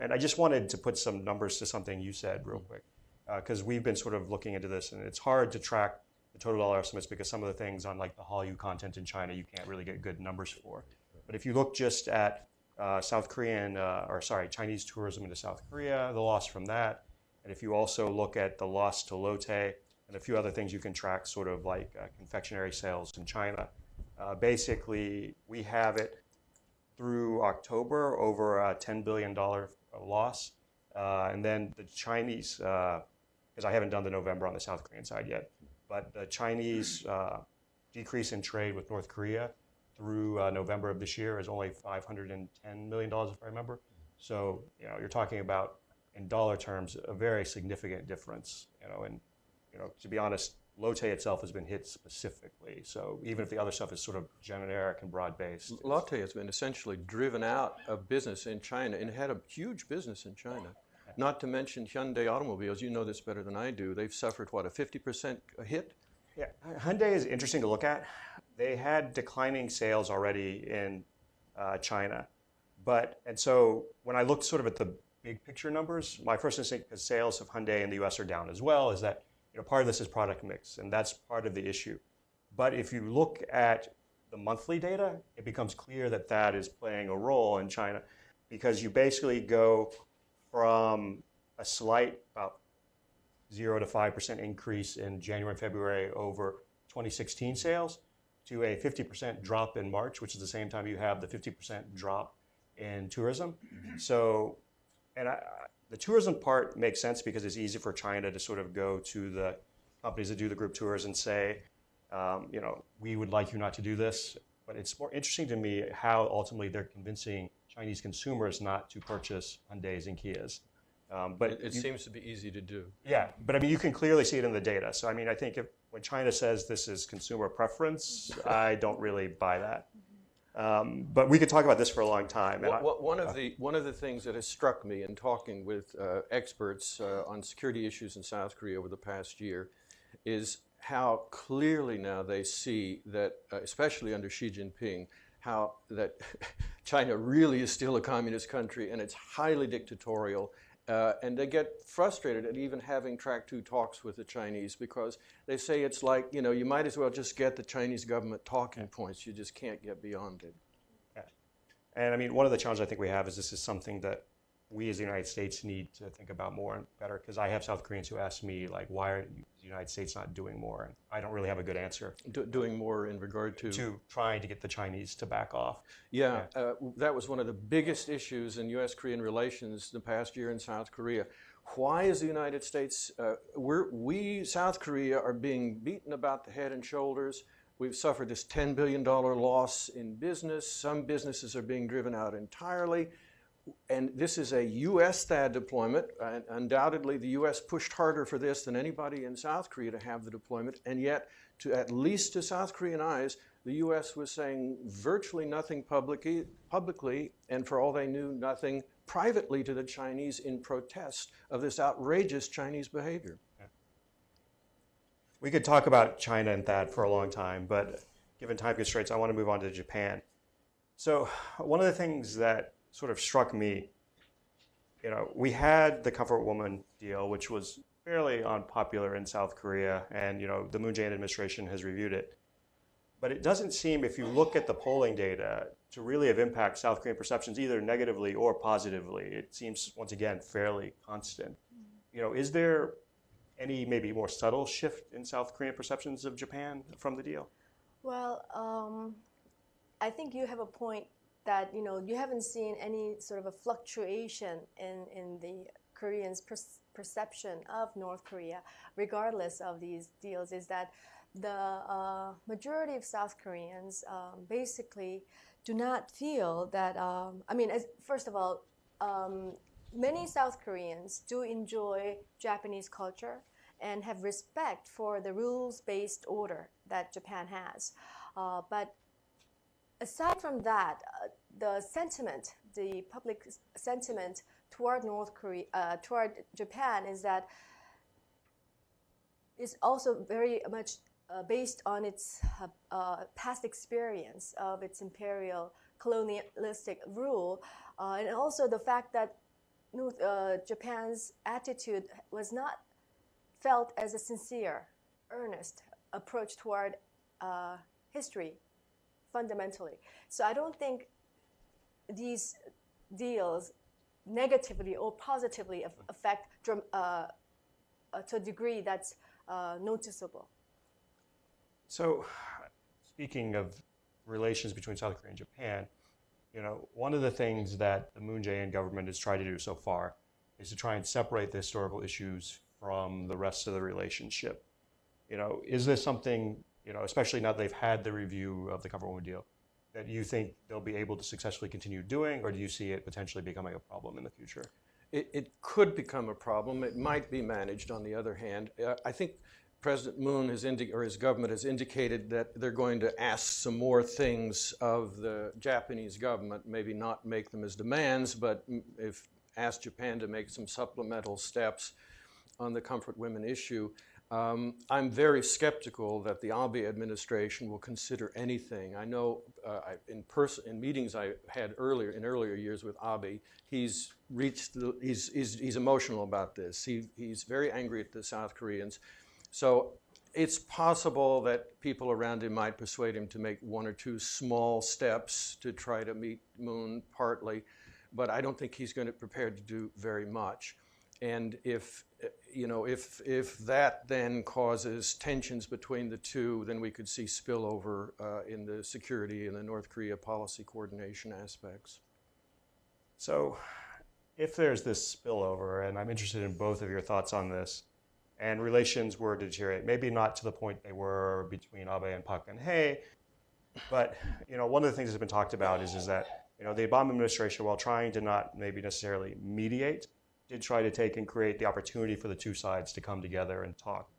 And I just wanted to put some numbers to something you said real quick, because we've been sort of looking into this, and it's hard to track the total dollar estimates because some of the things on, like, the Hallyu content in China, you can't really get good numbers for. But if you look just at Chinese tourism into South Korea, the loss from that, and if you also look at the loss to Lotte and a few other things you can track, sort of like confectionery sales in China, basically we have it through October over a $10 billion loss. And then the Chinese, because I haven't done the November on the South Korean side yet, but the Chinese decrease in trade with North Korea through November of this year is only $510 million, if I remember. So, you're talking about, in dollar terms, a very significant difference. And to be honest, Lotte itself has been hit specifically. So even if the other stuff is sort of generic and broad-based, Lotte has been essentially driven out of business in China, and had a huge business in China. Not to mention Hyundai Automobiles. You know this better than I do. They've suffered, what, a 50% hit? Yeah, Hyundai is interesting to look at. They had declining sales already in China, and so when I looked sort of at the big picture numbers, my first instinct, because sales of Hyundai in the U.S. are down as well, is that part of this is product mix, and that's part of the issue. But if you look at the monthly data, it becomes clear that that is playing a role in China, because you basically go from a slight, about 0 to 5% increase in January and February over 2016 sales to a 50% drop in March, which is the same time you have the 50% drop in tourism. So, the tourism part makes sense because it's easy for China to sort of go to the companies that do the group tours and say, we would like you not to do this. But it's more interesting to me how ultimately they're convincing Chinese consumers not to purchase Hyundais and Kias. But it seems to be easy to do. Yeah, but I mean, you can clearly see it in the data. So I mean, I think when China says this is consumer preference, I don't really buy that. But we could talk about this for a long time. One of the things that has struck me in talking with experts on security issues in South Korea over the past year is how clearly now they see that, especially under Xi Jinping, how that China really is still a communist country, and it's highly dictatorial. And they get frustrated at even having track 2 talks with the Chinese, because they say it's like, you might as well just get the Chinese government talking points. You just can't get beyond it. Yeah. And I mean, one of the challenges I think we have is this is something that we as the United States need to think about more and better, because I have South Koreans who ask me, like, why are the United States not doing more? And I don't really have a good answer. Doing more in regard to? To trying to get the Chinese to back off. Yeah, that was one of the biggest issues in U.S. Korean relations the past year in South Korea. Why is the United States, we, South Korea, are being beaten about the head and shoulders We've suffered this $10 billion loss in business. Some businesses are being driven out entirely. And this is a U.S. THAAD deployment. Undoubtedly, the U.S. pushed harder for this than anybody in South Korea to have the deployment. And yet, at least to South Korean eyes, the U.S. was saying virtually nothing publicly, and for all they knew, nothing privately to the Chinese in protest of this outrageous Chinese behavior. We could talk about China and THAAD for a long time, but given time constraints, I want to move on to Japan. So one of the things that sort of struck me, we had the Comfort Woman deal, which was fairly unpopular in South Korea, and the Moon Jae-in administration has reviewed it. But it doesn't seem, if you look at the polling data, to really have impacted South Korean perceptions either negatively or positively. It seems, once again, fairly constant. Is there any maybe more subtle shift in South Korean perceptions of Japan from the deal? Well, I think you have a point that you haven't seen any sort of a fluctuation in the Koreans' perception of North Korea, regardless of these deals. Is that the majority of South Koreans basically do not feel that. First of all, many South Koreans do enjoy Japanese culture and have respect for the rules-based order that Japan has. But aside from that, the sentiment, the public sentiment toward North Korea, toward Japan, is also very much based on its past experience of its imperial colonialistic rule, and also the fact that Japan's attitude was not felt as a sincere, earnest approach toward history, fundamentally. So I don't think these deals negatively or positively affect to a degree that's noticeable. So, speaking of relations between South Korea and Japan, one of the things that the Moon Jae-in government has tried to do so far is to try and separate the historical issues from the rest of the relationship. Is this something, especially now that they've had the review of the Comfort Woman deal, that you think they'll be able to successfully continue doing, or do you see it potentially becoming a problem in the future? It could become a problem. It might be managed, on the other hand. I think President Moon or his government has indicated that they're going to ask some more things of the Japanese government, maybe not make them as demands, but ask Japan to make some supplemental steps on the Comfort Women issue. I'm very skeptical that the Abe administration will consider anything. I know in meetings I had in earlier years with Abe, he's emotional about this. He's very angry at the South Koreans. So it's possible that people around him might persuade him to make one or two small steps to try to meet Moon partly, but I don't think he's going to be prepared to do very much. And if that then causes tensions between the two, then we could see spillover in the security and the North Korea policy coordination aspects. So if there's this spillover, and I'm interested in both of your thoughts on this, and relations were to deteriorate, maybe not to the point they were between Abe and Park Geun-hye, but one of the things that's been talked about is that the Obama administration, while trying to not maybe necessarily mediate, did try to take and create the opportunity for the two sides to come together and talk.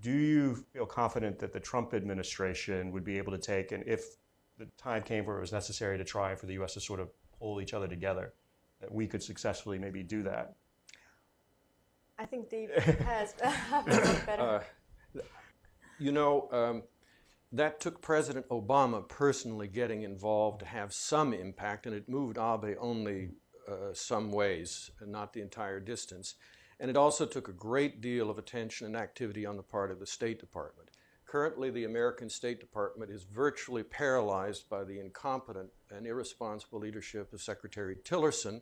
Do you feel confident that the Trump administration would be able to take, and if the time came where it was necessary to try for the U.S. to sort of pull each other together, that we could successfully maybe do that? I think Dave has better. That took President Obama personally getting involved to have some impact, and it moved Abe only some ways, and not the entire distance. And it also took a great deal of attention and activity on the part of the State Department. Currently, the American State Department is virtually paralyzed by the incompetent and irresponsible leadership of Secretary Tillerson.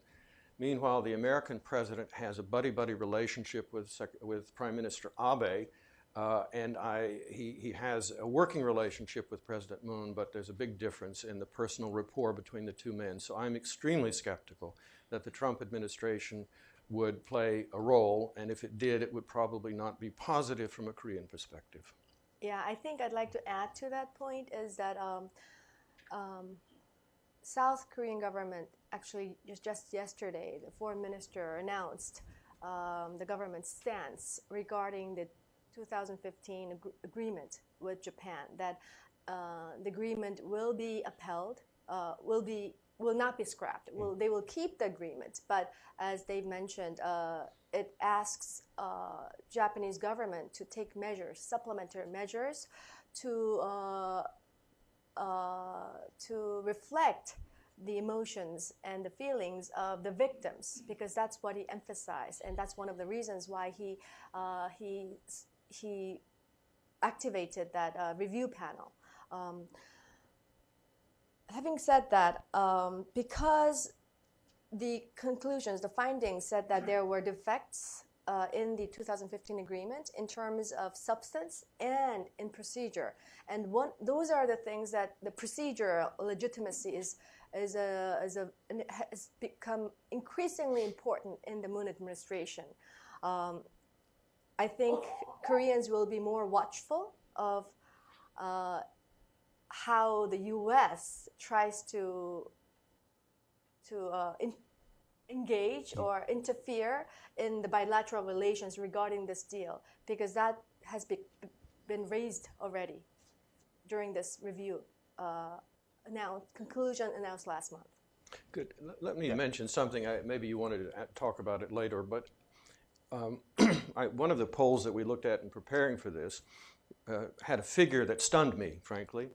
Meanwhile, the American president has a buddy-buddy relationship with Prime Minister Abe, and he has a working relationship with President Moon, but there's a big difference in the personal rapport between the two men. So I'm extremely skeptical that the Trump administration would play a role, and if it did, it would probably not be positive from a Korean perspective. Yeah, I think I'd like to add to that point is that South Korean government actually just yesterday, the foreign minister announced the government's stance regarding the 2015 agreement with Japan, that the agreement will be upheld, will not be scrapped. They will keep the agreement, but as they've mentioned, it asks Japanese government to take measures, supplementary measures, to reflect the emotions and the feelings of the victims, because that's what he emphasized, and that's one of the reasons why he activated that review panel. Having said that, because the conclusions, the findings said that there were defects in the 2015 agreement in terms of substance and in procedure, and those are the things that the procedure legitimacy has become increasingly important in the Moon administration. I think Koreans will be more watchful of how the U.S. tries to engage or interfere in the bilateral relations regarding this deal, because that has been raised already during this review conclusion announced last month. Good. Let me mention something. Maybe you wanted to talk about it later, but one of the polls that we looked at in preparing for this had a figure that stunned me, frankly.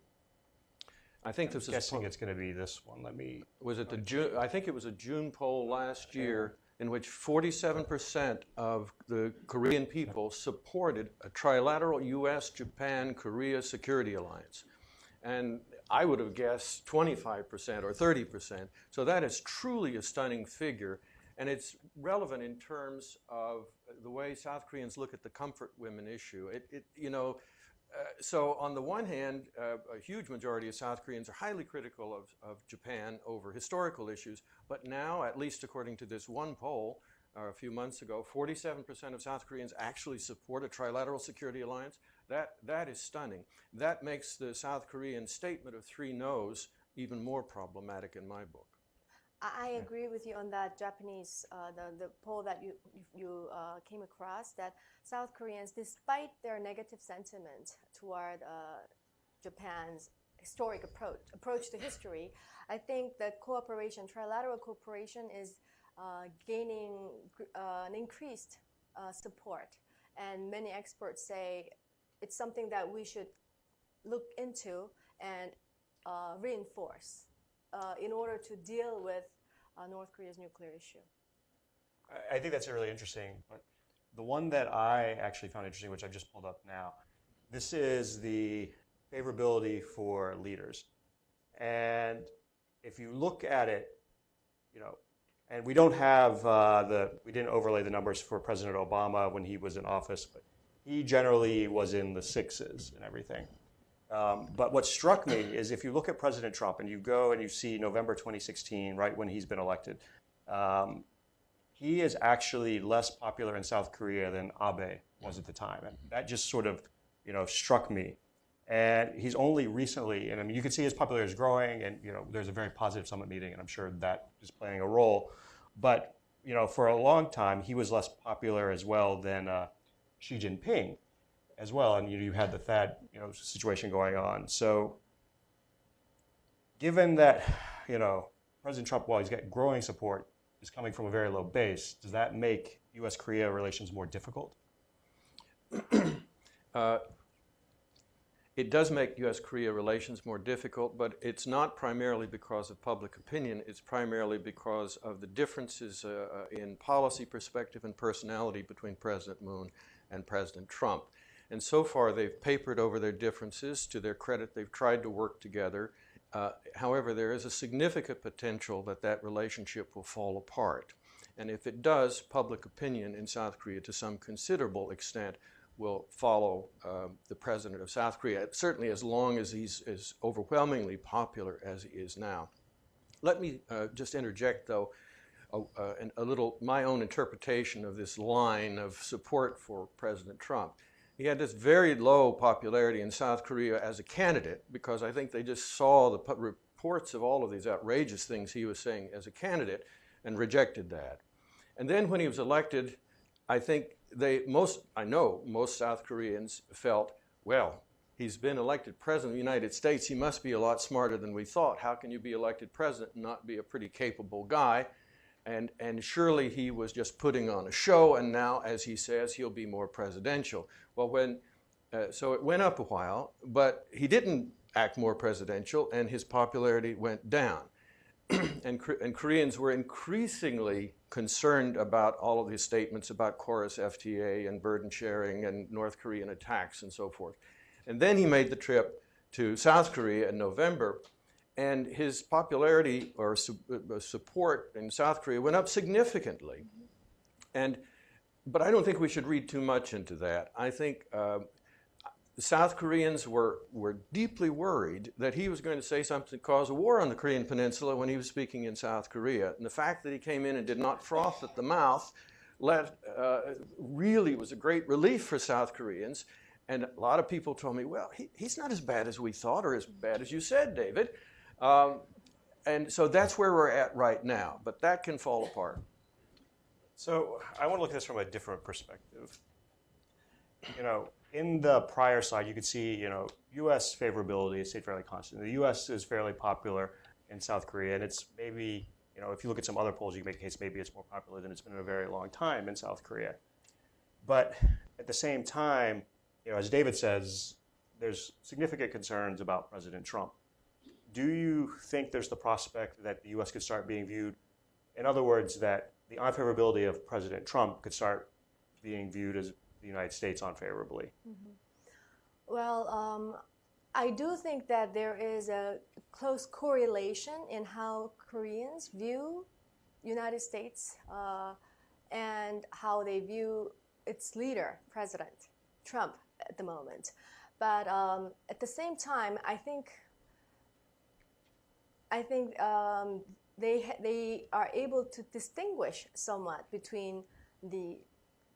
I think this is guessing it's going to be this one. Was it the June? I think it was a June poll last year in which 47% of the Korean people supported a trilateral U.S., Japan, Korea security alliance. And I would have guessed 25% or 30%. So that is truly a stunning figure. And it's relevant in terms of the way South Koreans look at the comfort women issue. So on the one hand, a huge majority of South Koreans are highly critical of Japan over historical issues. But now, at least according to this one poll a few months ago, 47% of South Koreans actually support a trilateral security alliance. That is stunning. That makes the South Korean statement of 3 no's even more problematic in my book. I agree with you on that Japanese, the poll that you came across, that South Koreans, despite their negative sentiment toward Japan's historic approach to history, I think that trilateral cooperation is gaining an increased support. And many experts say it's something that we should look into and reinforce in order to deal with North Korea's nuclear issue. I think that's really interesting. But the one that I actually found interesting, which I've just pulled up now, this is the favorability for leaders. And if you look at it, and we don't have we didn't overlay the numbers for President Obama when he was in office, but he generally was in the 6s and everything. But what struck me is if you look at President Trump and you go and you see November 2016, right when he's been elected, he is actually less popular in South Korea than Abe was at the time. And that just sort of, struck me. And he's only recently, and I mean, you can see his popularity is growing, and there's a very positive summit meeting, and I'm sure that is playing a role. But for a long time, he was less popular as well than Xi Jinping as well, and you had the THAAD situation going on. So given that President Trump, while he's got growing support, is coming from a very low base, does that make U.S.-Korea relations more difficult? It does make U.S.-Korea relations more difficult, but it's not primarily because of public opinion. It's primarily because of the differences in policy perspective and personality between President Moon and President Trump. And so far, they've papered over their differences. To their credit, they've tried to work together. However, there is a significant potential that that relationship will fall apart. And if it does, public opinion in South Korea, to some considerable extent, will follow the president of South Korea, certainly as long as he's as overwhelmingly popular as he is now. Let me just interject, though, a little my own interpretation of this line of support for President Trump. he had this very low popularity in South Korea as a candidate because I think they just saw the reports of all of these outrageous things he was saying as a candidate and rejected that. And then when he was elected, I think I know most South Koreans felt, well, he's been elected president of the United States. He must be a lot smarter than we thought. How can you be elected president and not be a pretty capable guy? And surely he was just putting on a show, and now, as he says, he'll be more presidential. Well, so it went up a while, but he didn't act more presidential, and his popularity went down. And Koreans were increasingly concerned about all of his statements about KORUS FTA and burden sharing and North Korean attacks and so forth. And then he made the trip to South Korea in November, and his popularity or support in South Korea went up significantly. But I don't think we should read too much into that. I think the South Koreans were deeply worried that he was going to say something to cause a war on the Korean Peninsula when he was speaking in South Korea. And the fact that he came in and did not froth at the mouth really was a great relief for South Koreans. And a lot of people told me, well, he's not as bad as we thought or as bad as you said, David. And so that's where we're at right now. But that can fall apart. So I want to look at this from a different perspective. In the prior slide, you could see, U.S. favorability is stayed fairly constant. The U.S. is fairly popular in South Korea, and it's maybe, if you look at some other polls, you can make a case maybe it's more popular than it's been in a very long time in South Korea. But at the same time, as David says, there's significant concerns about President Trump. Do you think there's the prospect that the U.S. could start being viewed, in other words, that the unfavorability of President Trump could start being viewed as the United States unfavorably? Mm-hmm. Well, I do think that there is a close correlation in how Koreans view United States and how they view its leader, President Trump, at the moment. But at the same time, I think they are able to distinguish somewhat between the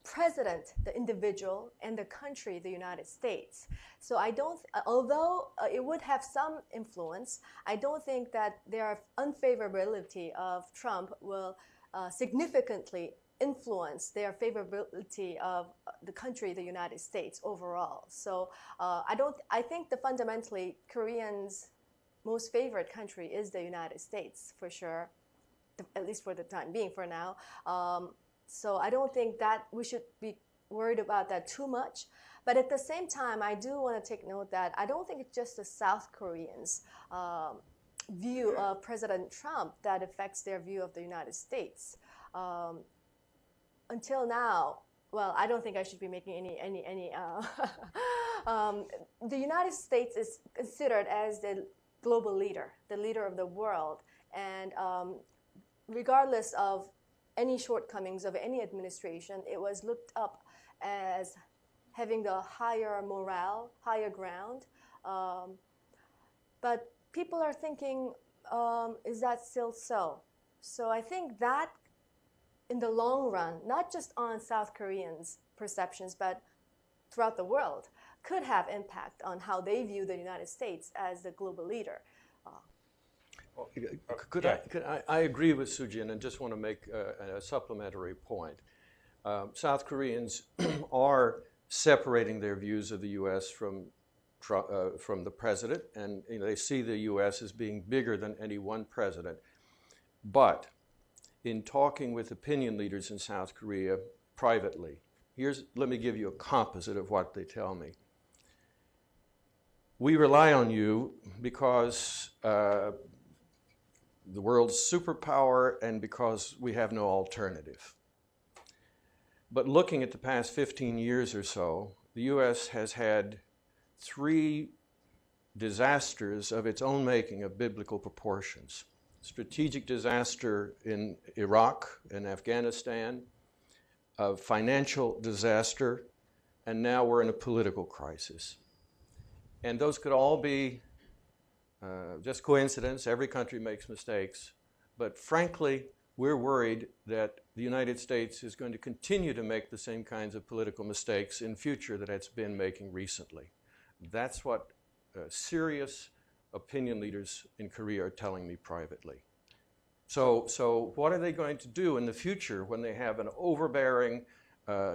president, the individual, and the country, the United States. So I don't, although it would have some influence, I don't think that their unfavorability of Trump will significantly influence their favorability of the country, the United States, overall. So I think the fundamentally Koreans' most favorite country is the United States, for sure, at least for the time being, for now. So I don't think that we should be worried about that too much. But at the same time, I do want to take note that I don't think it's just the South Koreans' view of President Trump that affects their view of the United States. Until now, well, I don't think I should be making any the United States is considered as the global leader, the leader of the world. And regardless of any shortcomings of any administration, it was looked up as having the higher morale, higher ground. But people are thinking, is that still so? So I think that in the long run, not just on South Koreans' perceptions, but throughout the world, could have impact on how they view the United States as the global leader. I agree with Soo-jin and just want to make a supplementary point. South Koreans are separating their views of the U.S. from the president, and they see the U.S. as being bigger than any one president. But in talking with opinion leaders in South Korea privately, let me give you a composite of what they tell me. We rely on you because the world's superpower and because we have no alternative. But looking at the past 15 years or so, the U.S. has had 3 disasters of its own making of biblical proportions. Strategic disaster in Iraq and Afghanistan, a financial disaster, and now we're in a political crisis. And those could all be just coincidence. Every country makes mistakes. But frankly, we're worried that the United States is going to continue to make the same kinds of political mistakes in future that it's been making recently. That's what serious opinion leaders in Korea are telling me privately. So what are they going to do in the future when they have an overbearing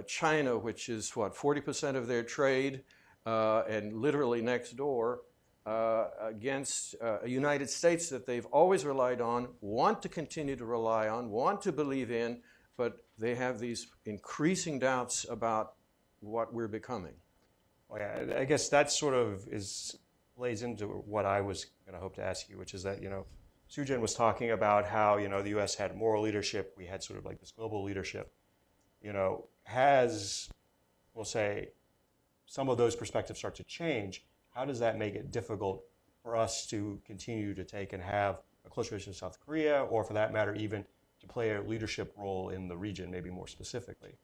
China, which is, what, 40% of their trade, and literally next door, against a United States that they've always relied on, want to continue to rely on, want to believe in, but they have these increasing doubts about what we're becoming. Well, yeah, I guess that sort of plays into what I was going to hope to ask you, which is that, Soo-Jin was talking about how, the U.S. had moral leadership, we had sort of like this global leadership, has, we'll say, some of those perspectives start to change. How does that make it difficult for us to continue to take and have a close relationship with South Korea, or for that matter, even to play a leadership role in the region, maybe more specifically?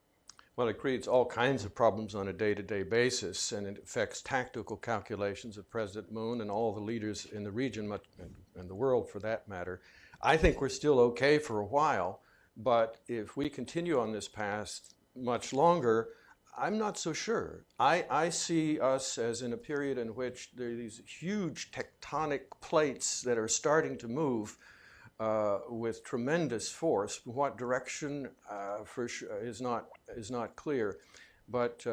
Well, it creates all kinds of problems on a day-to-day basis, and it affects tactical calculations of President Moon and all the leaders in the region, and the world for that matter. I think we're still okay for a while, but if we continue on this path much longer, I'm not so sure. I see us as in a period in which there are these huge tectonic plates that are starting to move with tremendous force. What direction for sure is not clear, but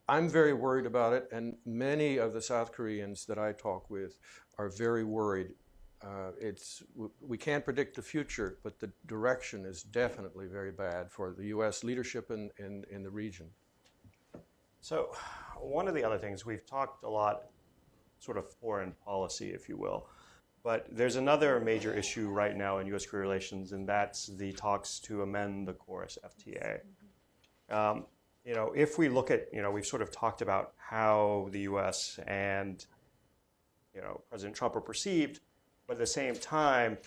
I'm very worried about it, and many of the South Koreans that I talk with are very worried. We can't predict the future, but the direction is definitely very bad for the U.S. leadership in the region. So one of the other things, we've talked a lot, sort of foreign policy, if you will, but there's another major issue right now in U.S. Korea relations, and that's the talks to amend the KORUS FTA. If we look at, we've sort of talked about how the U.S. and, President Trump are perceived, but at the same time,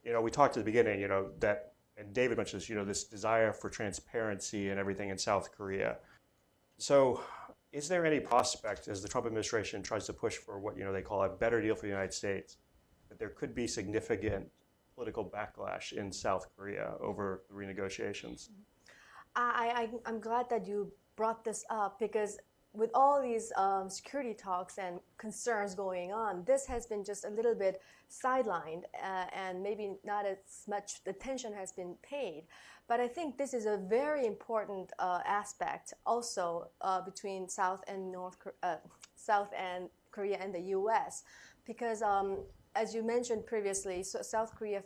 we talked at the beginning, that, and David mentioned this, this desire for transparency and everything in South Korea. So is there any prospect, as the Trump administration tries to push for what they call a better deal for the United States, that there could be significant political backlash in South Korea over the renegotiations? I'm glad that you brought this up, because with all these security talks and concerns going on, this has been just a little bit sidelined, and maybe not as much attention has been paid. But I think this is a very important aspect also between South and Korea and the U.S. Because as you mentioned previously, so South Korea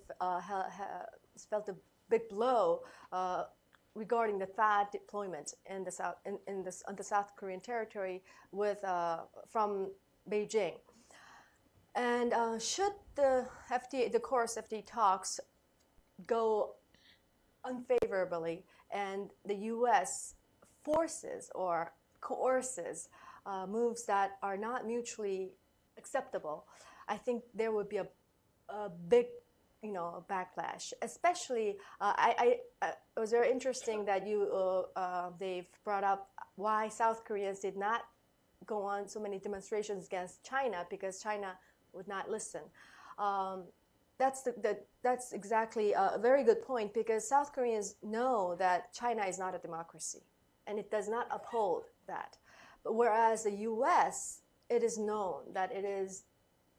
felt a big blow regarding the THAAD deployment in the on the South Korean territory from Beijing. And should the KORUS FTA talks go unfavorably, and the U.S. forces or coerces moves that are not mutually acceptable, I think there would be a big, backlash. Especially, it was very interesting that Dave brought up why South Koreans did not go on so many demonstrations against China, because China would not listen. That's exactly a very good point, because South Koreans know that China is not a democracy, and it does not uphold that. But whereas the U.S., it is known that it is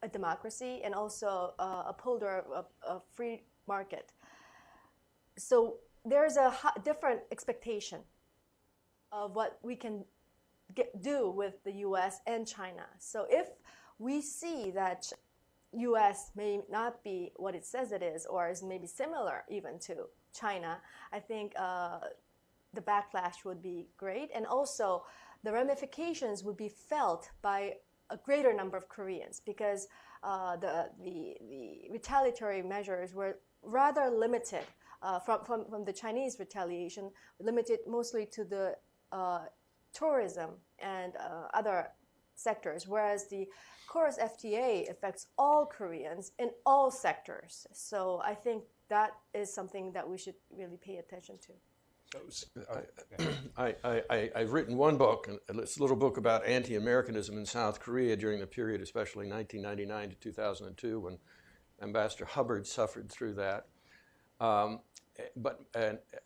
a democracy and also a upholder of a free market. So there's a different expectation of what we can do with the U.S. and China. So if we see that U.S. may not be what it says it is, or is maybe similar even to China, I think the backlash would be great. And also the ramifications would be felt by a greater number of Koreans, because the retaliatory measures were rather limited from the Chinese retaliation, limited mostly to the tourism and other sectors, whereas the KORUS FTA affects all Koreans in all sectors. So I think that is something that we should really pay attention to. I've written one book, it's a little book about anti-Americanism in South Korea during the period, especially 1999 to 2002, when Ambassador Hubbard suffered through that.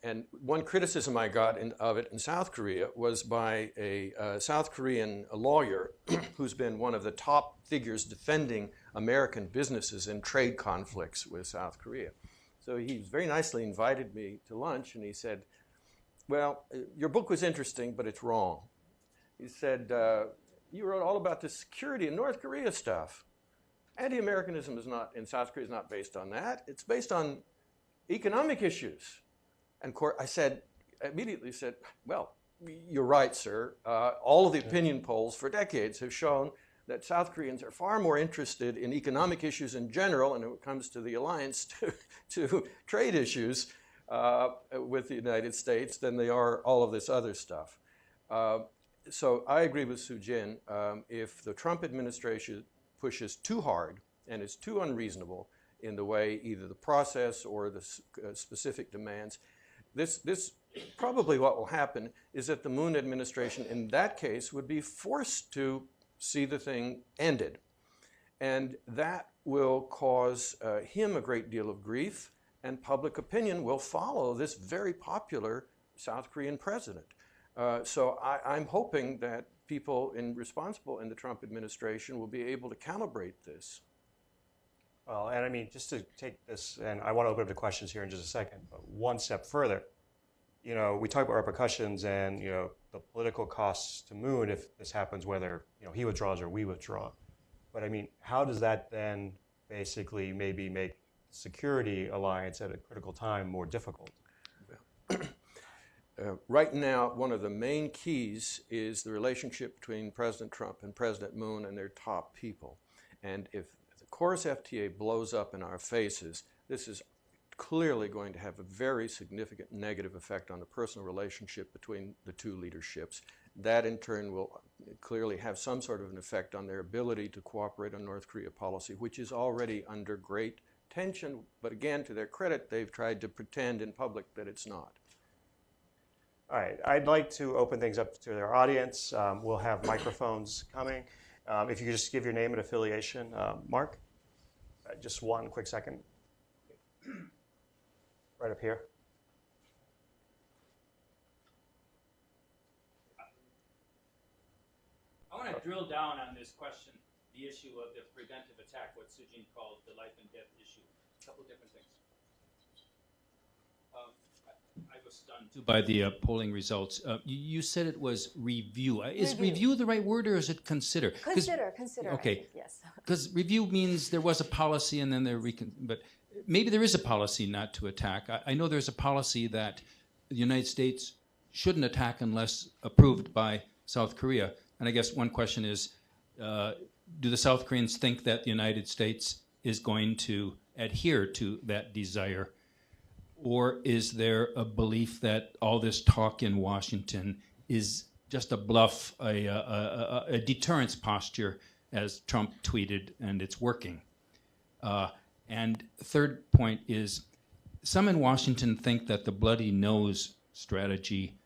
and one criticism I got of it in South Korea was by a South Korean lawyer who's been one of the top figures defending American businesses in trade conflicts with South Korea. So he very nicely invited me to lunch, and he said, well, your book was interesting, but it's wrong. He said, you wrote all about the security in North Korea stuff. Anti-Americanism in South Korea is not based on that. It's based on economic issues. And I immediately said, well, you're right, sir. All of the opinion polls for decades have shown that South Koreans are far more interested in economic issues in general, and when it comes to the alliance to trade issues with the United States, than they are all of this other stuff. So I agree with Soo Jin. If the Trump administration pushes too hard and is too unreasonable in the way either the process or the specific demands, this probably what will happen is that the Moon administration in that case would be forced to see the thing ended. And that will cause him a great deal of grief, and public opinion will follow this very popular South Korean president. So I'm hoping that people responsible in the Trump administration will be able to calibrate this. Well, and I mean, just to take this, and I want to open up to questions here in just a second, but one step further, you know, we talk about repercussions and, you know, the political costs to Moon if this happens, whether, you know, he withdraws or we withdraw. But I mean, how does that then basically maybe make security alliance at a critical time more difficult? Right now, one of the main keys is the relationship between President Trump and President Moon and their top people. And if the KORUS FTA blows up in our faces, this is clearly going to have a very significant negative effect on the personal relationship between the two leaderships. That in turn will clearly have some sort of an effect on their ability to cooperate on North Korea policy, which is already under great tension. But again, to their credit, they've tried to pretend in public that it's not. All right, I'd like to open things up to their audience. We'll have microphones coming. If you could just give your name and affiliation. Mark, just one quick second. Right up here. I want to drill down on this question, the issue of the preventive attack, what Soo Jin called the life and death issue. A couple different things. I was stunned too by the polling results. You said it was review. Is review the right word, or is it consider? Consider. Okay. Yes. Because review means there was a policy and then but maybe there is a policy not to attack. I know there's a policy that the United States shouldn't attack unless approved by South Korea. And I guess one question is, do the South Koreans think that the United States is going to adhere to that desire? Or is there a belief that all this talk in Washington is just a bluff, a deterrence posture, as Trump tweeted, and it's working? And third point is, some in Washington think that the bloody nose strategy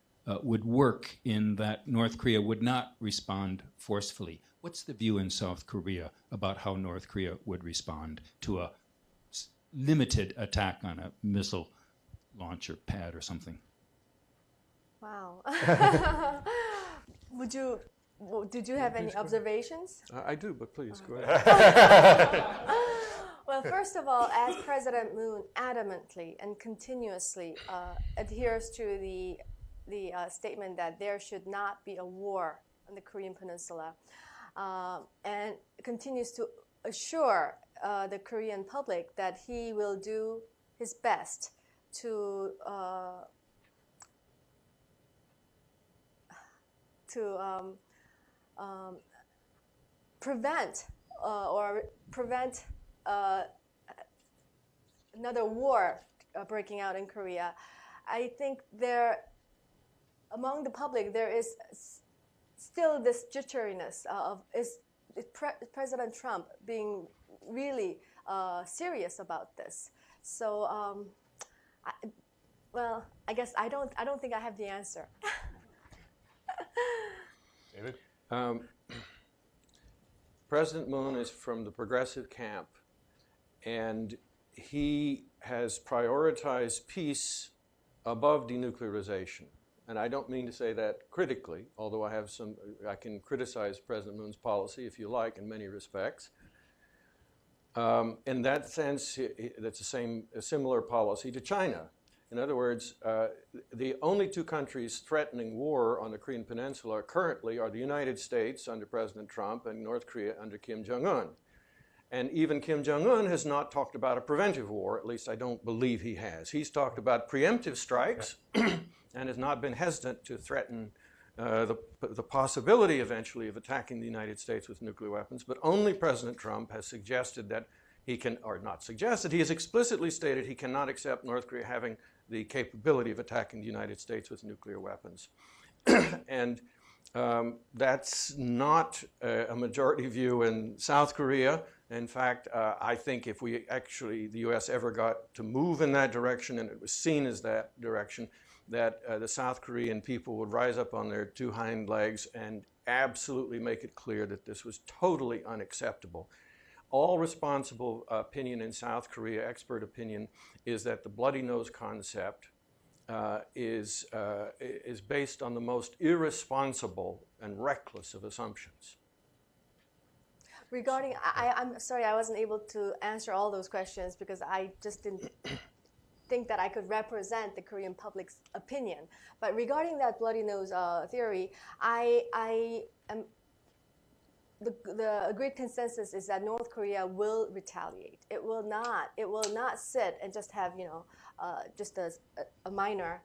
would work in that North Korea would not respond forcefully. What's the view in South Korea about how North Korea would respond to a limited attack on a missile launcher pad or something? Wow. Did you have any observations? I do, but please go ahead. Well, first of all, as President Moon adamantly and continuously adheres to the statement that there should not be a war on the Korean Peninsula, and continues to assure the Korean public that he will do his best to prevent another war breaking out in Korea. I think among the public there is still this jitteriness of President Trump being really serious about this. So, I guess I don't think I have the answer. David? President Moon is from the progressive camp, and he has prioritized peace above denuclearization. And I don't mean to say that critically, although I can criticize President Moon's policy, if you like, in many respects. In that sense, that's a similar policy to China. In other words, the only two countries threatening war on the Korean Peninsula currently are the United States under President Trump and North Korea under Kim Jong-un. And even Kim Jong-un has not talked about a preventive war, at least I don't believe he has. He's talked about preemptive strikes and has not been hesitant to threaten the possibility eventually of attacking the United States with nuclear weapons, but only President Trump has suggested that he can, or not suggested, he has explicitly stated he cannot accept North Korea having the capability of attacking the United States with nuclear weapons. And that's not a majority view in South Korea. In fact, I think if the U.S. ever got to move in that direction, and it was seen as that direction, that the South Korean people would rise up on their two hind legs and absolutely make it clear that this was totally unacceptable. All responsible opinion in South Korea, expert opinion, is that the bloody nose concept is based on the most irresponsible and reckless of assumptions. Regarding, I'm sorry I wasn't able to answer all those questions because I just didn't think that I could represent the Korean public's opinion. But regarding that bloody nose theory, the agreed consensus is that North Korea will retaliate. It will not sit and just have just a minor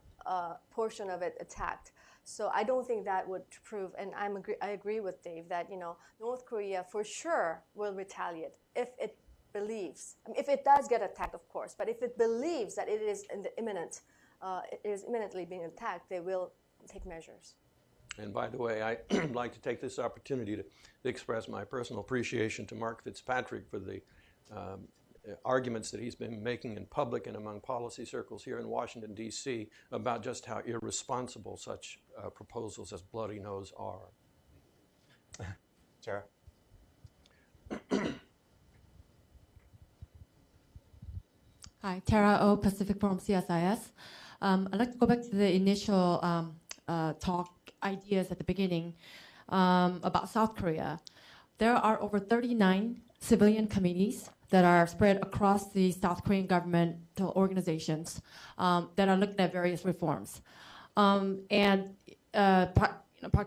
portion of it attacked. So I don't think that would prove, and I agree with Dave that North Korea for sure will retaliate if it believes, if it does get attacked, of course, but if it believes that it is imminently being attacked, they will take measures. And by the way, I'd like to take this opportunity to express my personal appreciation to Mark Fitzpatrick for the arguments that he's been making in public and among policy circles here in Washington, D.C. about just how irresponsible such proposals as bloody nose are. Sarah? Hi, Tara O, Pacific Forum CSIS. I'd like to go back to the initial ideas at the beginning about South Korea. There are over 39 civilian committees that are spread across the South Korean governmental organizations that are looking at various reforms. Park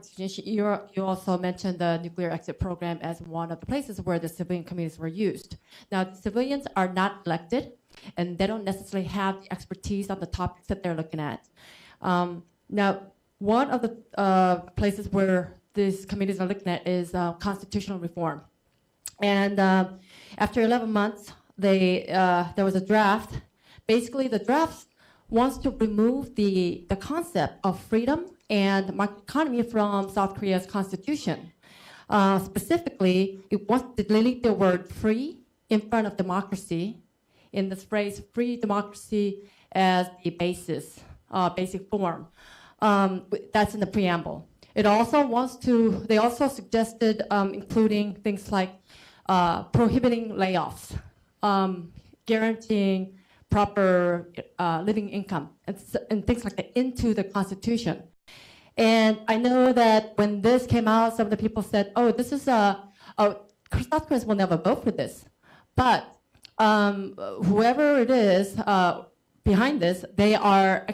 Geun-hye, you also mentioned the nuclear exit program as one of the places where the civilian committees were used. Now, the civilians are not elected, and they don't necessarily have the expertise on the topics that they're looking at. Now, one of the places where these committees are looking at is constitutional reform. And after 11 months, there was a draft. Basically, the draft wants to remove the concept of freedom and market economy from South Korea's constitution. Specifically, it wants to delete the word free in front of democracy in this phrase, free democracy as the basis, basic form. That's in the preamble. It also wants to, they also suggested including things like prohibiting layoffs, guaranteeing proper living income, and things like that into the Constitution. And I know that when this came out, some of the people said, oh, this is South Koreans will never vote for this. But whoever it is behind this, they are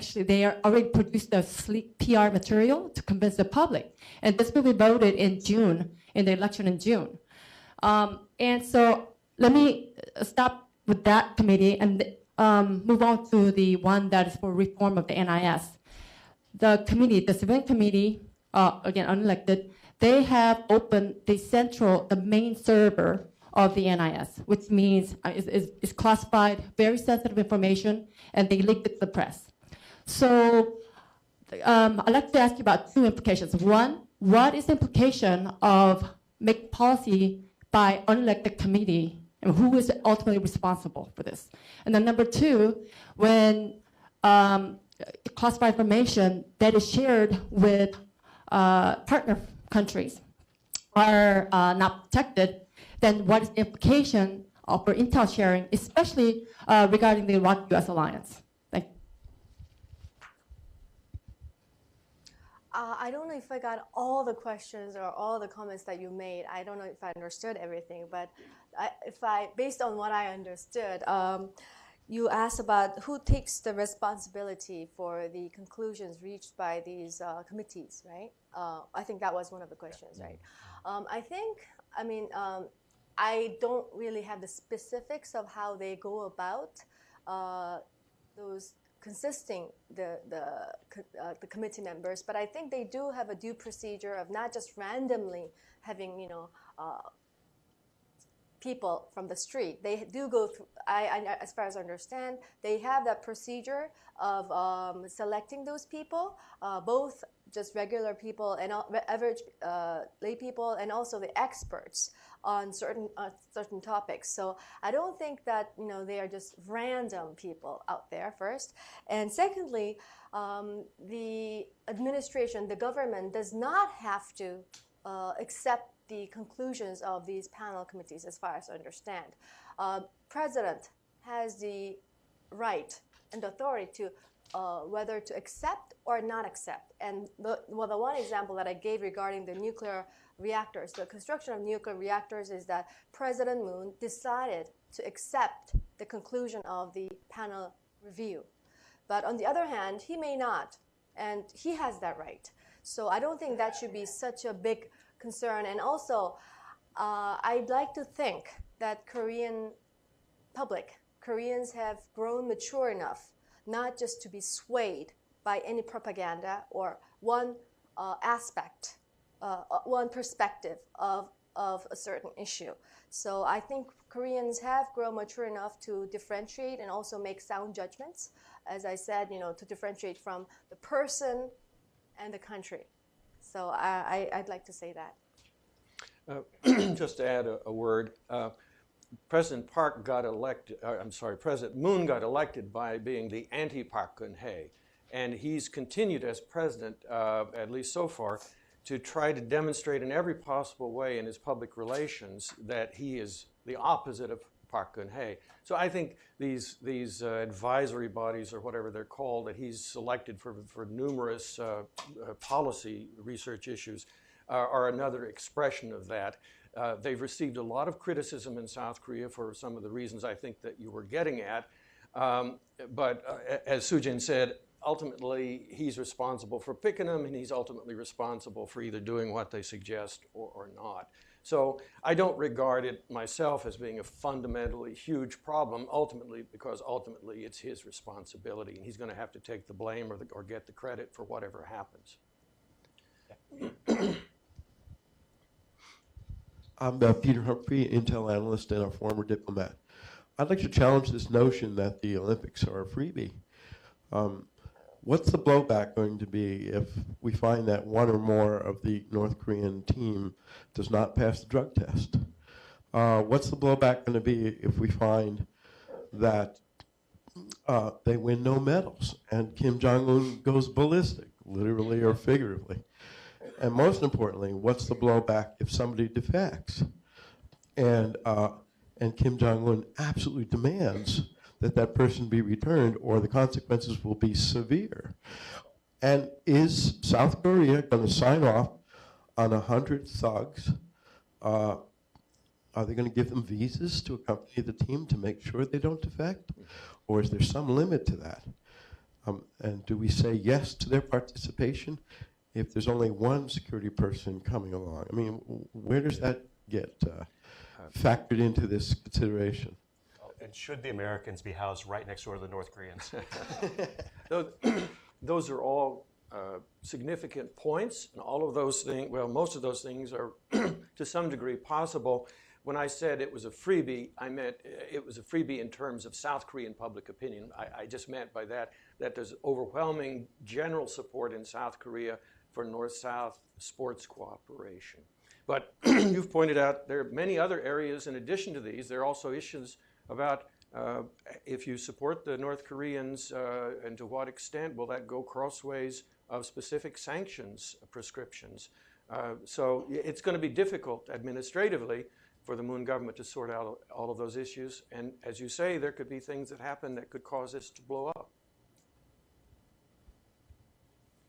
already produced a sleek PR material to convince the public. And this will be voted in June, in the election in June. And so let me stop with that committee and move on to the one that is for reform of the NIS. The committee, the civilian committee, again, unelected, they have opened the main server of the NIS, which means it's classified, very sensitive information, and they leaked it to the press. So I'd like to ask you about two implications. One, what is the implication of making policy by unelected committee, and who is ultimately responsible for this? And then number two, when classified information that is shared with partner countries are not protected, then what is the implication for intel sharing, especially regarding the Iraq-U.S. alliance? Thank you. I don't know if I got all the questions or all the comments that you made. I don't know if I understood everything, but based on what I understood, you asked about who takes the responsibility for the conclusions reached by these committees, right? I think that was one of the questions, right? I don't really have the specifics of how they go about those consisting the committee members, but I think they do have a due procedure of not just randomly having people from the street. They do go through. As far as I understand, they have that procedure of selecting those people, both just regular people and average lay people, and also the experts on certain topics. So I don't think that they are just random people out there. First, and secondly, the administration, the government, does not have to accept the conclusions of these panel committees, as far as I understand. President has the right and authority to whether to accept or not accept. And the one example that I gave regarding the nuclear reactors, the construction of nuclear reactors, is that President Moon decided to accept the conclusion of the panel review. But on the other hand, he may not, and he has that right. So I don't think that should be such a big concern. And also, I'd like to think that Koreans have grown mature enough not just to be swayed by any propaganda or one aspect, one perspective of a certain issue. So I think Koreans have grown mature enough to differentiate and also make sound judgments, as I said, to differentiate from the person and the country. So I'd like to say that. Just to add a word, President Moon got elected by being the anti-Park Geun-hye, and he's continued as president, at least so far, to try to demonstrate in every possible way in his public relations that he is the opposite of Park Geun-hye. So I think these advisory bodies, or whatever they're called, that he's selected for numerous policy research issues are another expression of that. They've received a lot of criticism in South Korea for some of the reasons I think that you were getting at. But as Soo-jin said, ultimately he's responsible for picking them, and he's ultimately responsible for either doing what they suggest or not. So I don't regard it myself as being a fundamentally huge problem, ultimately, because ultimately it's his responsibility, and he's going to have to take the blame or get the credit for whatever happens. I'm Peter Humphrey, Intel analyst and a former diplomat. I'd like to challenge this notion that the Olympics are a freebie. What's the blowback going to be if we find that one or more of the North Korean team does not pass the drug test? What's the blowback going to be if we find that they win no medals and Kim Jong-un goes ballistic, literally or figuratively? And most importantly, what's the blowback if somebody defects and Kim Jong-un absolutely demands that person be returned, or the consequences will be severe? And is South Korea going to sign off on 100 thugs? Are they going to give them visas to accompany the team to make sure they don't defect? Or is there some limit to that? And do we say yes to their participation if there's only one security person coming along? I mean, where does that get factored into this consideration? And should the Americans be housed right next door to the North Koreans? Those are all significant points, and all of those things, well, most of those things are to some degree possible. When I said it was a freebie, I meant it was a freebie in terms of South Korean public opinion. I just meant by that there's overwhelming general support in South Korea for North-South sports cooperation. But you've pointed out there are many other areas in addition to these. There are also issues about if you support the North Koreans and to what extent will that go crossways of specific sanctions prescriptions. So it's going to be difficult administratively for the Moon government to sort out all of those issues. And as you say, there could be things that happen that could cause this to blow up.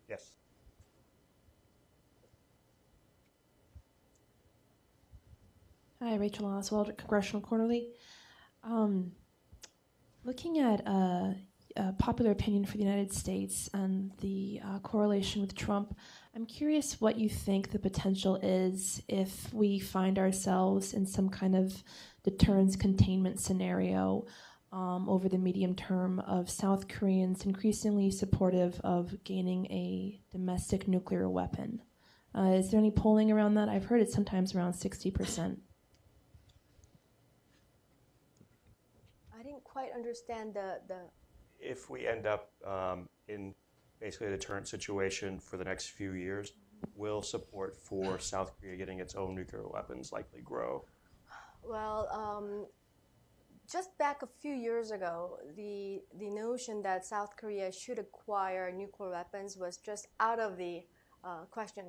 Yes. Hi, Rachel Oswald, Congressional Quarterly. Looking at popular opinion for the United States and the correlation with Trump, I'm curious what you think the potential is if we find ourselves in some kind of deterrence containment scenario over the medium term of South Koreans increasingly supportive of gaining a domestic nuclear weapon. Is there any polling around that? I've heard it's sometimes around 60%. I didn't quite understand the If we end up in basically a deterrent situation for the next few years, will support for South Korea getting its own nuclear weapons likely grow? Well, just back a few years ago, the notion that South Korea should acquire nuclear weapons was just out of the question.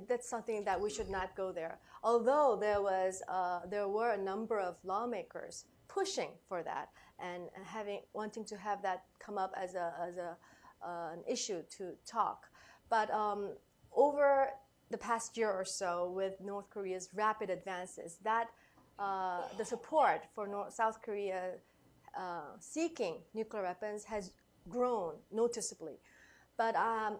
That's something that we should not go there. Although there were a number of lawmakers pushing for that and wanting to have that come up as an issue to talk. But over the past year or so, with North Korea's rapid advances, the support for South Korea seeking nuclear weapons has grown noticeably. But I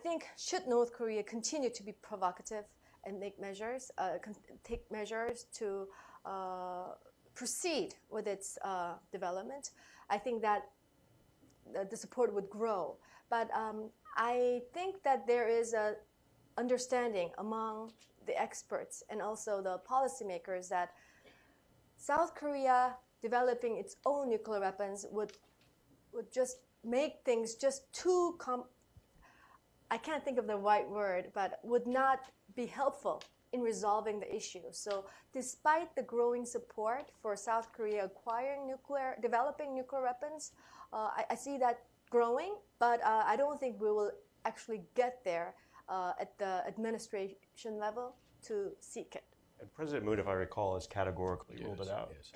think should North Korea continue to be provocative and take measures to proceed with its development, I think that the support would grow. But I think that there is a understanding among the experts and also the policymakers that South Korea developing its own nuclear weapons would just make things just too I can't think of the right word, but would not be helpful in resolving the issue. So despite the growing support for South Korea developing nuclear weapons, I see that growing, but I don't think we will actually get there at the administration level to seek it. And President Moon, if I recall, has categorically ruled it out. Yes.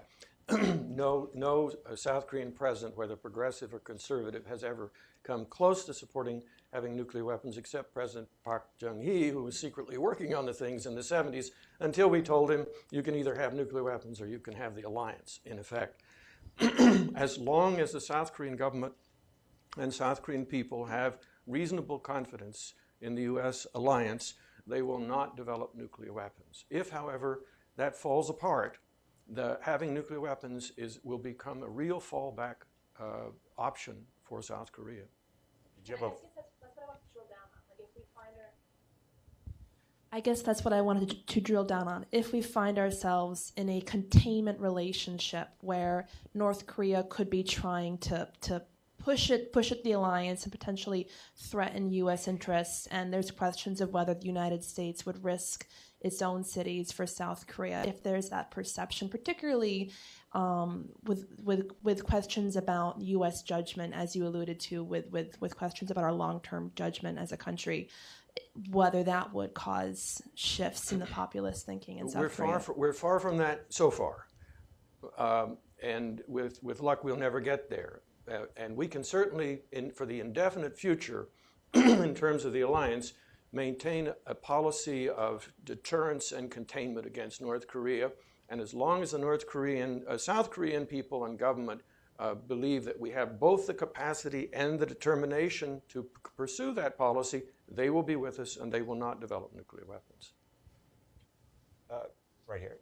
No South Korean president, whether progressive or conservative, has ever come close to supporting having nuclear weapons except President Park Geun-hye, who was secretly working on the things in the 70s, until we told him you can either have nuclear weapons or you can have the alliance, in effect. As long as the South Korean government and South Korean people have reasonable confidence in the U.S. alliance, they will not develop nuclear weapons. If, however, that falls apart, having nuclear weapons will become a real fallback option for South Korea. I guess that's what I wanted to drill down on. If we find ourselves in a containment relationship where North Korea could be trying to push it the alliance and potentially threaten U.S. interests, and there's questions of whether the United States would risk its own cities for South Korea, if there's that perception, particularly with questions about U.S. judgment, as you alluded to, with questions about our long-term judgment as a country, whether that would cause shifts in the populist thinking in South Korea. We're far from that so far, and with luck, we'll never get there. And we can certainly, for the indefinite future, in terms of the alliance, maintain a policy of deterrence and containment against North Korea. And as long as the South Korean people and government believe that we have both the capacity and the determination to pursue that policy, they will be with us and they will not develop nuclear weapons. Right here.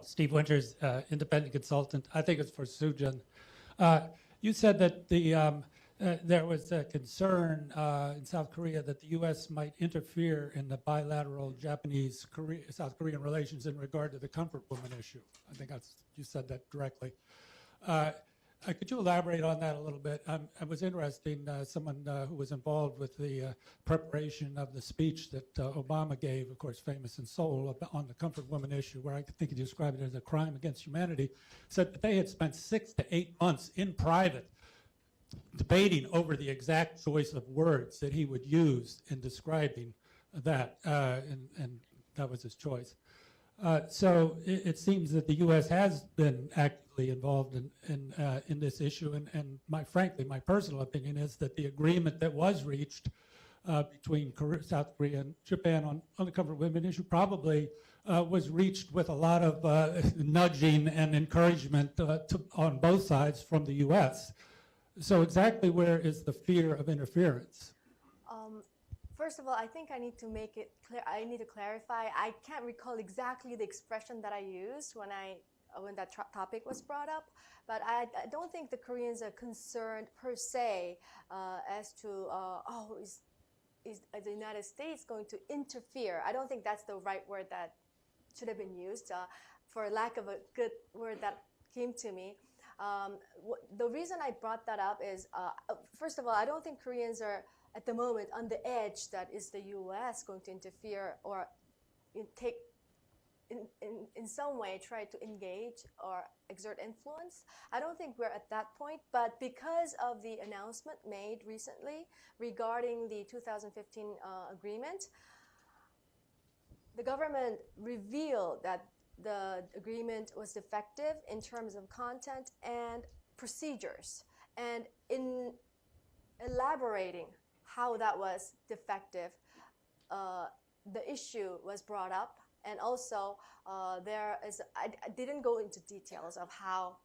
Steve Winters, independent consultant. I think it's for Sujin. You said that there was a concern in South Korea that the U.S. might interfere in the bilateral Japanese-South Korean relations in regard to the comfort woman issue. I think you said that directly. Could you elaborate on that a little bit? I was interested in someone who was involved with the preparation of the speech that Obama gave, of course, famous in Seoul, on the comfort woman issue, where I think he described it as a crime against humanity, said that they had spent 6 to 8 months in private debating over the exact choice of words that he would use in describing that, and that was his choice. So it seems that the U.S. has been actively involved in this issue, and frankly, my personal opinion is that the agreement that was reached between South Korea and Japan on the comfort women issue probably was reached with a lot of nudging and encouragement on both sides from the U.S. So exactly where is the fear of interference? First of all, I think I need to make it clear. I need to clarify. I can't recall exactly the expression that I used when that topic was brought up, but I don't think the Koreans are concerned per se as to is the United States going to interfere. I don't think that's the right word that should have been used, for lack of a good word that came to me. The reason I brought that up is, first of all, I don't think Koreans are at the moment on the edge that is the U.S. going to interfere or in some way try to engage or exert influence. I don't think we're at that point, but because of the announcement made recently regarding the 2015 agreement, the government revealed that the agreement was defective in terms of content and procedures. And in elaborating how that was defective, the issue was brought up. And also, I didn't go into details of how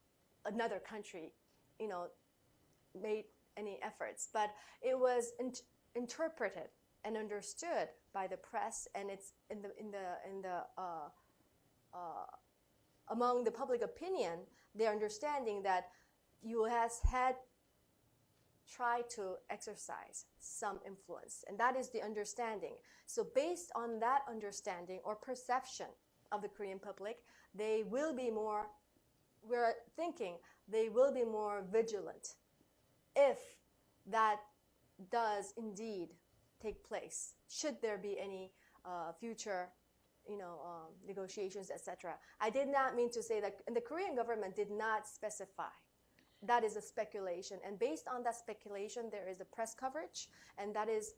another country, made any efforts, but it was interpreted and understood by the press, and it's among the public opinion, the understanding that U.S. had tried to exercise some influence, and that is the understanding. So based on that understanding or perception of the Korean public, we're thinking they will be more vigilant if that does indeed take place, should there be any future negotiations, etc. I did not mean to say that, and the Korean government did not specify. That is a speculation, and based on that speculation, there is a press coverage, and that is,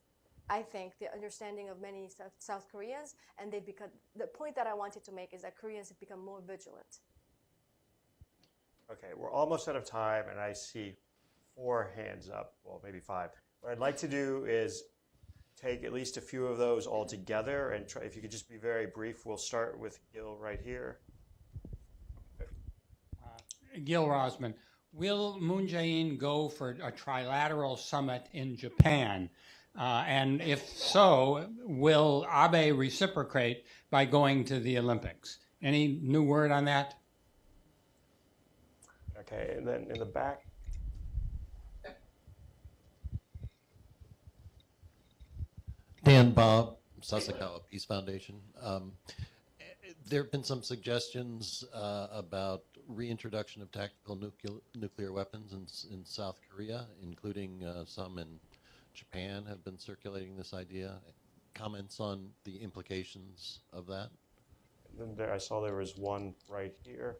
I think, the understanding of many South Koreans, and the point that I wanted to make is that Koreans have become more vigilant. Okay, we're almost out of time, and I see 4 hands up, well, maybe 5. What I'd like to do is take at least a few of those all together, and try, if you could just be very brief. We'll start with Gil right here. Gil Rosman. Will Moon Jae-in go for a trilateral summit in Japan? And if so, will Abe reciprocate by going to the Olympics? Any new word on that? Okay, and then in the back. Dan Bob, Sasakawa Peace Foundation. There have been some suggestions about reintroduction of tactical nuclear weapons in South Korea, including some in Japan have been circulating this idea. Comments on the implications of that? And then I saw there was one right here.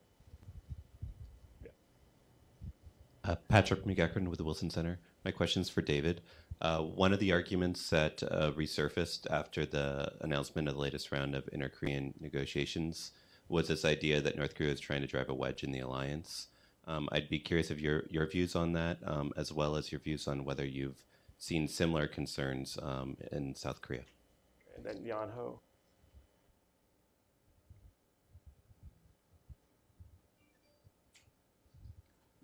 Yeah. Patrick McGeckern with the Wilson Center. My question's for David. One of the arguments that resurfaced after the announcement of the latest round of inter-Korean negotiations was this idea that North Korea is trying to drive a wedge in the alliance. I'd be curious of your views on that, as well as your views on whether you've seen similar concerns in South Korea. And then Yan Ho.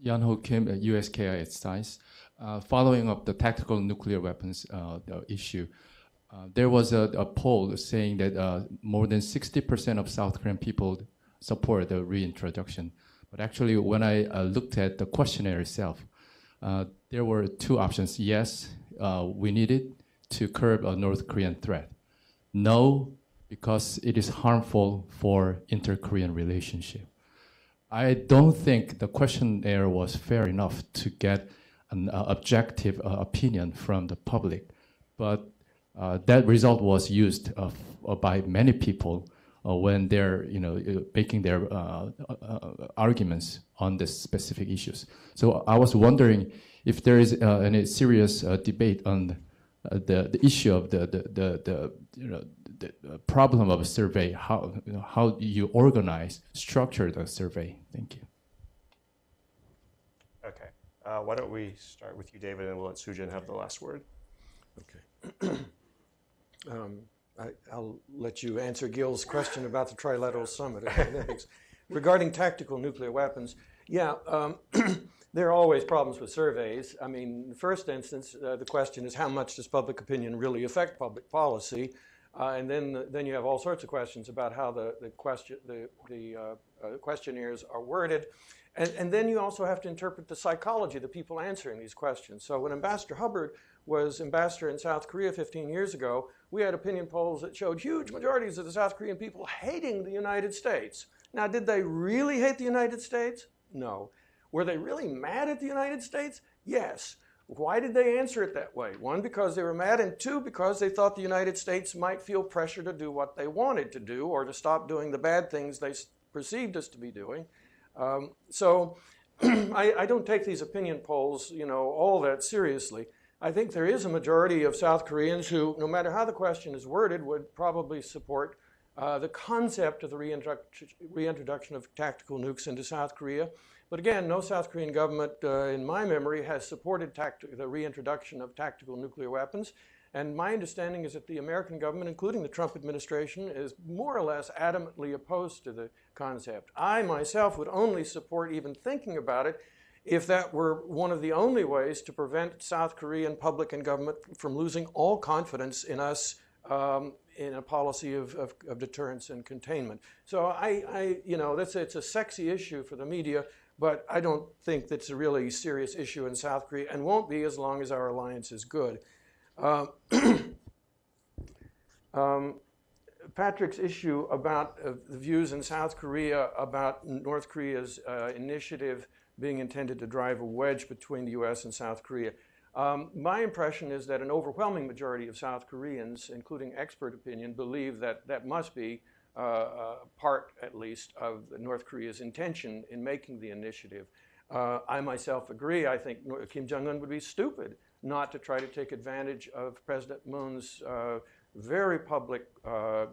Yan Ho Kim at U.S. Korea Science. Following up the tactical nuclear weapons issue, there was a poll saying that more than 60% of South Korean people support the reintroduction. But actually, when I looked at the questionnaire itself, there were 2 options. Yes, we need it to curb a North Korean threat. No, because it is harmful for inter-Korean relationship. I don't think the questionnaire was fair enough to get an objective opinion from the public, but that result was used by many people when they're making their arguments on the specific issues. So I was wondering if there is any serious debate on the issue of the problem of a survey, how you organize, structure the survey. Thank you. Okay. Why don't we start with you, David, and we'll let Sujin have the last word. Okay. I'll let you answer Gil's question about the Trilateral Summit. Regarding tactical nuclear weapons, yeah, there are always problems with surveys. I mean, in the first instance, the question is how much does public opinion really affect public policy? And then you have all sorts of questions about how the questionnaires are worded. And then you also have to interpret the psychology of the people answering these questions. So when Ambassador Hubbard was ambassador in South Korea 15 years ago, we had opinion polls that showed huge majorities of the South Korean people hating the United States. Now, did they really hate the United States? No. Were they really mad at the United States? Yes. Why did they answer it that way? One, because they were mad, and two, because they thought the United States might feel pressure to do what they wanted to do or to stop doing the bad things they perceived us to be doing. So I don't take these opinion polls, all that seriously. I think there is a majority of South Koreans who, no matter how the question is worded, would probably support the concept of the reintroduction of tactical nukes into South Korea. But again, no South Korean government, in my memory, has supported the reintroduction of tactical nuclear weapons. And my understanding is that the American government, including the Trump administration, is more or less adamantly opposed to the concept. I myself would only support even thinking about it if that were one of the only ways to prevent South Korean public and government from losing all confidence in us in a policy of deterrence and containment. So it's a sexy issue for the media, but I don't think that's a really serious issue in South Korea and won't be as long as our alliance is good. Patrick's issue about the views in South Korea about North Korea's initiative being intended to drive a wedge between the U.S. and South Korea. My impression is that an overwhelming majority of South Koreans, including expert opinion, believe that that must be part, at least, of North Korea's intention in making the initiative. I myself agree. I think Kim Jong-un would be stupid not to try to take advantage of President Moon's very public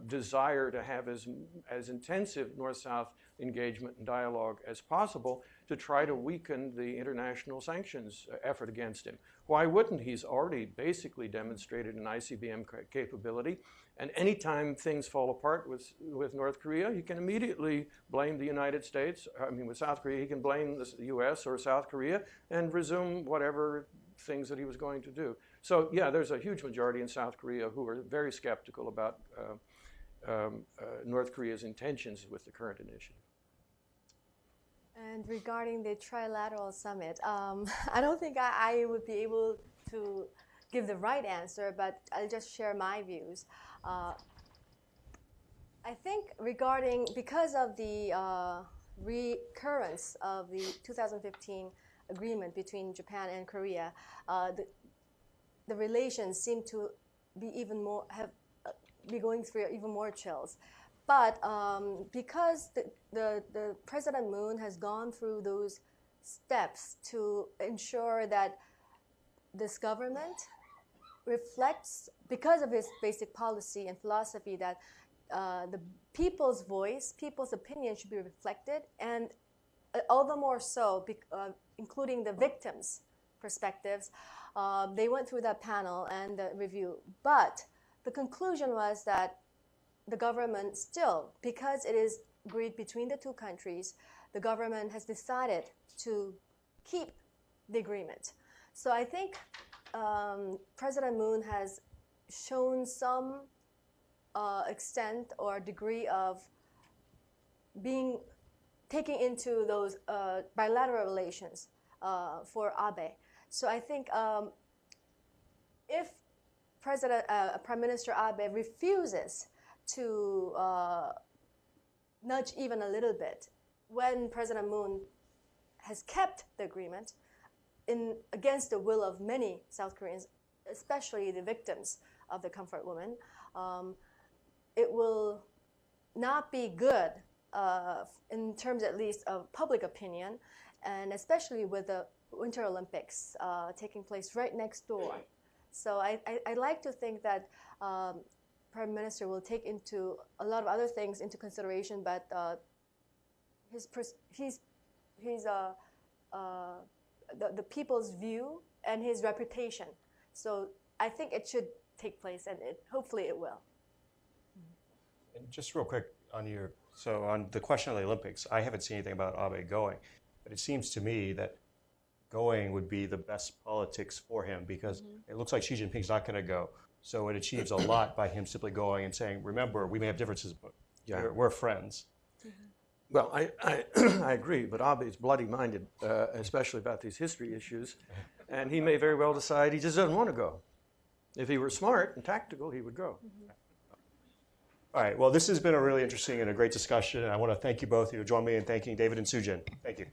desire to have as intensive North-South engagement and dialogue as possible to try to weaken the international sanctions effort against him. Why wouldn't? He's already basically demonstrated an ICBM capability, and anytime things fall apart with North Korea, he can immediately blame the United States. With South Korea, he can blame the U.S. or South Korea and resume whatever things that he was going to do. So yeah, there's a huge majority in South Korea who are very skeptical about North Korea's intentions with the current initiative. And regarding the Trilateral Summit, I don't think I would be able to give the right answer, but I'll just share my views. I think because of the recurrence of the 2015 agreement between Japan and Korea, the relations seem to be be going through even more chills. But because the President Moon has gone through those steps to ensure that this government reflects, because of his basic policy and philosophy, that the people's voice, people's opinion should be reflected, and all the more so, including the victims' perspectives. They went through that panel and the review. But the conclusion was that the government still, because it is agreed between the two countries, the government has decided to keep the agreement. So I think President Moon has shown some extent or degree of taking into those bilateral relations for Abe. So I think if Prime Minister Abe refuses to nudge even a little bit when President Moon has kept the agreement against the will of many South Koreans, especially the victims of the comfort woman, it will not be good in terms at least of public opinion, and especially with the Winter Olympics taking place right next door. So I like to think that Prime Minister will take into a lot of other things into consideration, but the people's view and his reputation. So I think it should take place, and hopefully it will. And just real quick on the question of the Olympics, I haven't seen anything about Abe going, but it seems to me that going would be the best politics for him because it looks like Xi Jinping's not going to go. So it achieves a lot by him simply going and saying, remember, we may have differences, but we're friends. Well, I agree, but Abe is bloody-minded, especially about these history issues, and he may very well decide he just doesn't want to go. If he were smart and tactical, he would go. All right, well, this has been a really interesting and a great discussion, and I want to thank you both. You join me in thanking David and Sujin. Thank you.